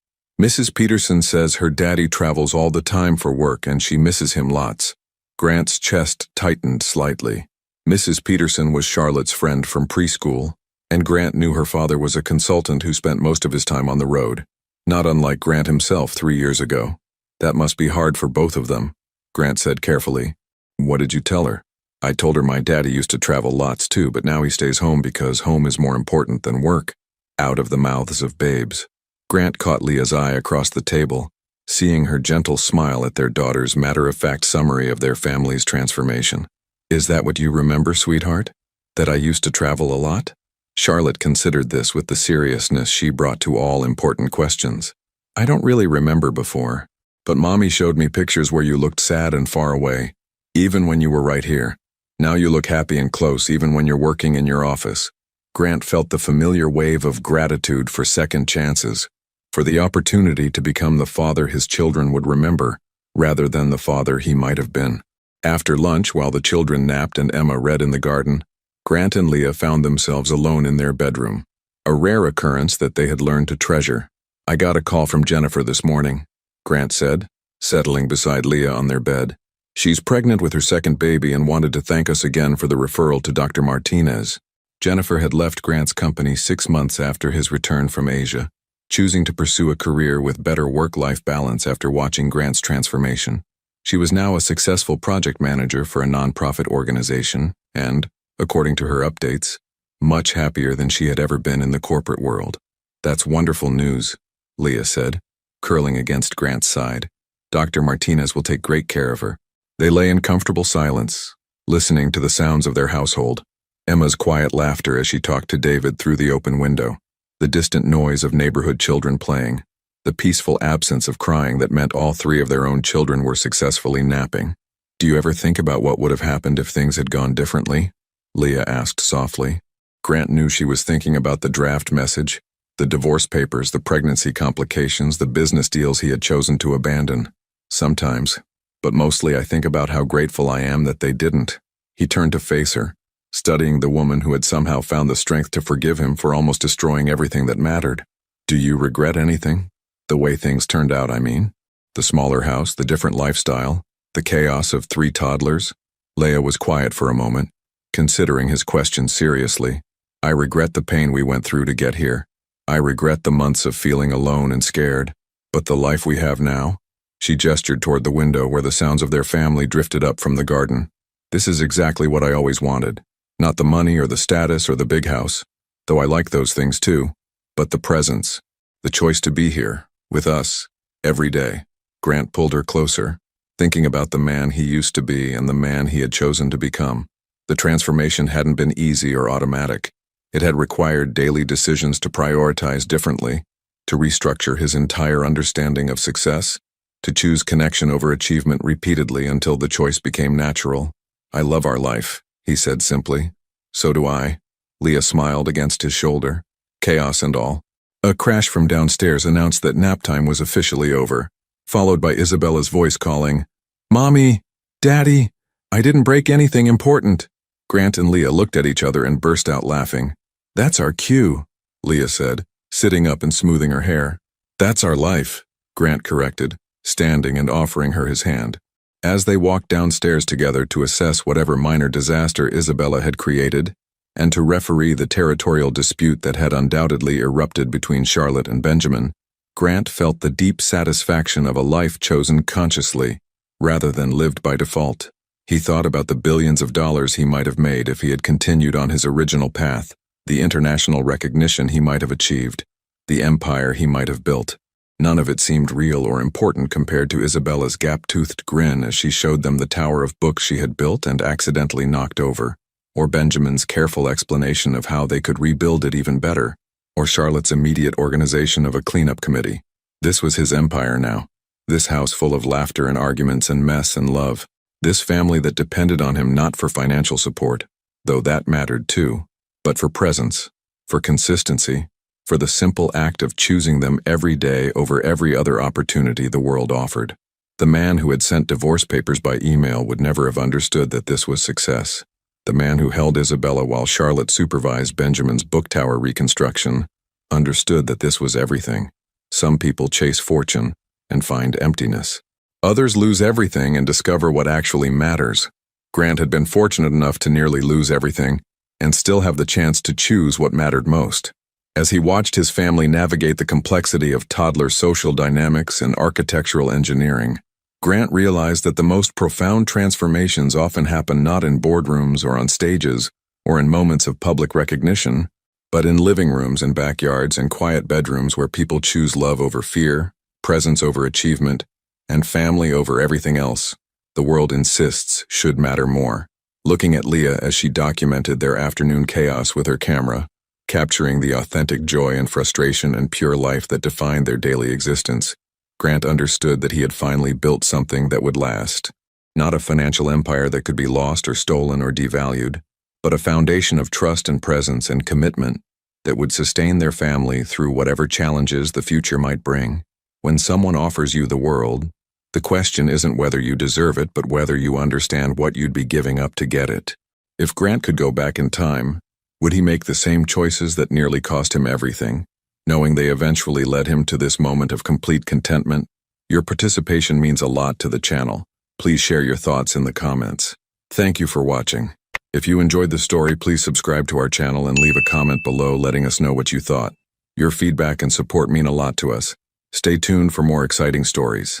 "Mrs. Peterson says her daddy travels all the time for work and she misses him lots." Grant's chest tightened slightly. Mrs. Peterson was Charlotte's friend from preschool, and Grant knew her father was a consultant who spent most of his time on the road, not unlike Grant himself 3 years ago. "That must be hard for both of them," Grant said carefully. "What did you tell her?" "I told her my daddy used to travel lots too, but now he stays home because home is more important than work." Out of the mouths of babes. Grant caught Leah's eye across the table, seeing her gentle smile at their daughter's matter-of-fact summary of their family's transformation. "Is that what you remember, sweetheart? That I used to travel a lot?" Charlotte considered this with the seriousness she brought to all important questions. "I don't really remember before, but Mommy showed me pictures where you looked sad and far away, even when you were right here. Now you look happy and close even when you're working in your office." Grant felt the familiar wave of gratitude for second chances, for the opportunity to become the father his children would remember, rather than the father he might have been. After lunch, while the children napped and Emma read in the garden, Grant and Leah found themselves alone in their bedroom, a rare occurrence that they had learned to treasure. "I got a call from Jennifer this morning," Grant said, settling beside Leah on their bed. "She's pregnant with her second baby and wanted to thank us again for the referral to Dr. Martinez." Jennifer had left Grant's company 6 months after his return from Asia, choosing to pursue a career with better work-life balance after watching Grant's transformation. She was now a successful project manager for a nonprofit organization and, according to her updates, much happier than she had ever been in the corporate world. "That's wonderful news," Leah said, curling against Grant's side. "Dr. Martinez will take great care of her." They lay in comfortable silence, listening to the sounds of their household. Emma's quiet laughter as she talked to David through the open window, the distant noise of neighborhood children playing, the peaceful absence of crying that meant all 3 of their own children were successfully napping. "Do you ever think about what would have happened if things had gone differently?" Leah asked softly. Grant knew she was thinking about the draft message, the divorce papers, the pregnancy complications, the business deals he had chosen to abandon. "Sometimes, but mostly I think about how grateful I am that they didn't." He turned to face her, studying the woman who had somehow found the strength to forgive him for almost destroying everything that mattered. "Do you regret anything? The way things turned out, I mean? The smaller house, the different lifestyle, the chaos of 3 toddlers?" Leah was quiet for a moment, considering his question seriously. "I regret the pain we went through to get here. I regret the months of feeling alone and scared. But the life we have now?" She gestured toward the window where the sounds of their family drifted up from the garden. "This is exactly what I always wanted. Not the money or the status or the big house, though I like those things too, but the presence, the choice to be here, with us, every day." Grant pulled her closer, thinking about the man he used to be and the man he had chosen to become. The transformation hadn't been easy or automatic. It had required daily decisions to prioritize differently, to restructure his entire understanding of success, to choose connection over achievement repeatedly until the choice became natural. "I love our life," he said simply. "So do I." Leah smiled against his shoulder, chaos and all. A crash from downstairs announced that nap time was officially over, followed by Isabella's voice calling, "Mommy! Daddy! I didn't break anything important." Grant and Leah looked at each other and burst out laughing. "That's our cue," Leah said, sitting up and smoothing her hair. "That's our life," Grant corrected, standing and offering her his hand. As they walked downstairs together to assess whatever minor disaster Isabella had created, and to referee the territorial dispute that had undoubtedly erupted between Charlotte and Benjamin, Grant felt the deep satisfaction of a life chosen consciously, rather than lived by default. He thought about the billions of dollars he might have made if he had continued on his original path, the international recognition he might have achieved, the empire he might have built. None of it seemed real or important compared to Isabella's gap-toothed grin as she showed them the tower of books she had built and accidentally knocked over, or Benjamin's careful explanation of how they could rebuild it even better, or Charlotte's immediate organization of a cleanup committee. This was his empire now. This house full of laughter and arguments and mess and love. This family that depended on him not for financial support, though that mattered too, but for presence, for consistency, for the simple act of choosing them every day over every other opportunity the world offered. The man who had sent divorce papers by email would never have understood that this was success. The man who held Isabella while Charlotte supervised Benjamin's book tower reconstruction understood that this was everything. Some people chase fortune and find emptiness. Others lose everything and discover what actually matters. Grant had been fortunate enough to nearly lose everything and still have the chance to choose what mattered most. As he watched his family navigate the complexity of toddler social dynamics and architectural engineering, Grant realized that the most profound transformations often happen not in boardrooms or on stages or in moments of public recognition, but in living rooms and backyards and quiet bedrooms where people choose love over fear, presence over achievement, and family over everything else the world insists should matter more. Looking at Leah as she documented their afternoon chaos with her camera, capturing the authentic joy and frustration and pure life that defined their daily existence, Grant understood that he had finally built something that would last. Not a financial empire that could be lost or stolen or devalued, but a foundation of trust and presence and commitment that would sustain their family through whatever challenges the future might bring. When someone offers you the world, the question isn't whether you deserve it, but whether you understand what you'd be giving up to get it. If Grant could go back in time, would he make the same choices that nearly cost him everything, knowing they eventually led him to this moment of complete contentment? Your participation means a lot to the channel. Please share your thoughts in the comments. Thank you for watching. If you enjoyed the story, please subscribe to our channel and leave a comment below letting us know what you thought. Your feedback and support mean a lot to us. Stay tuned for more exciting stories.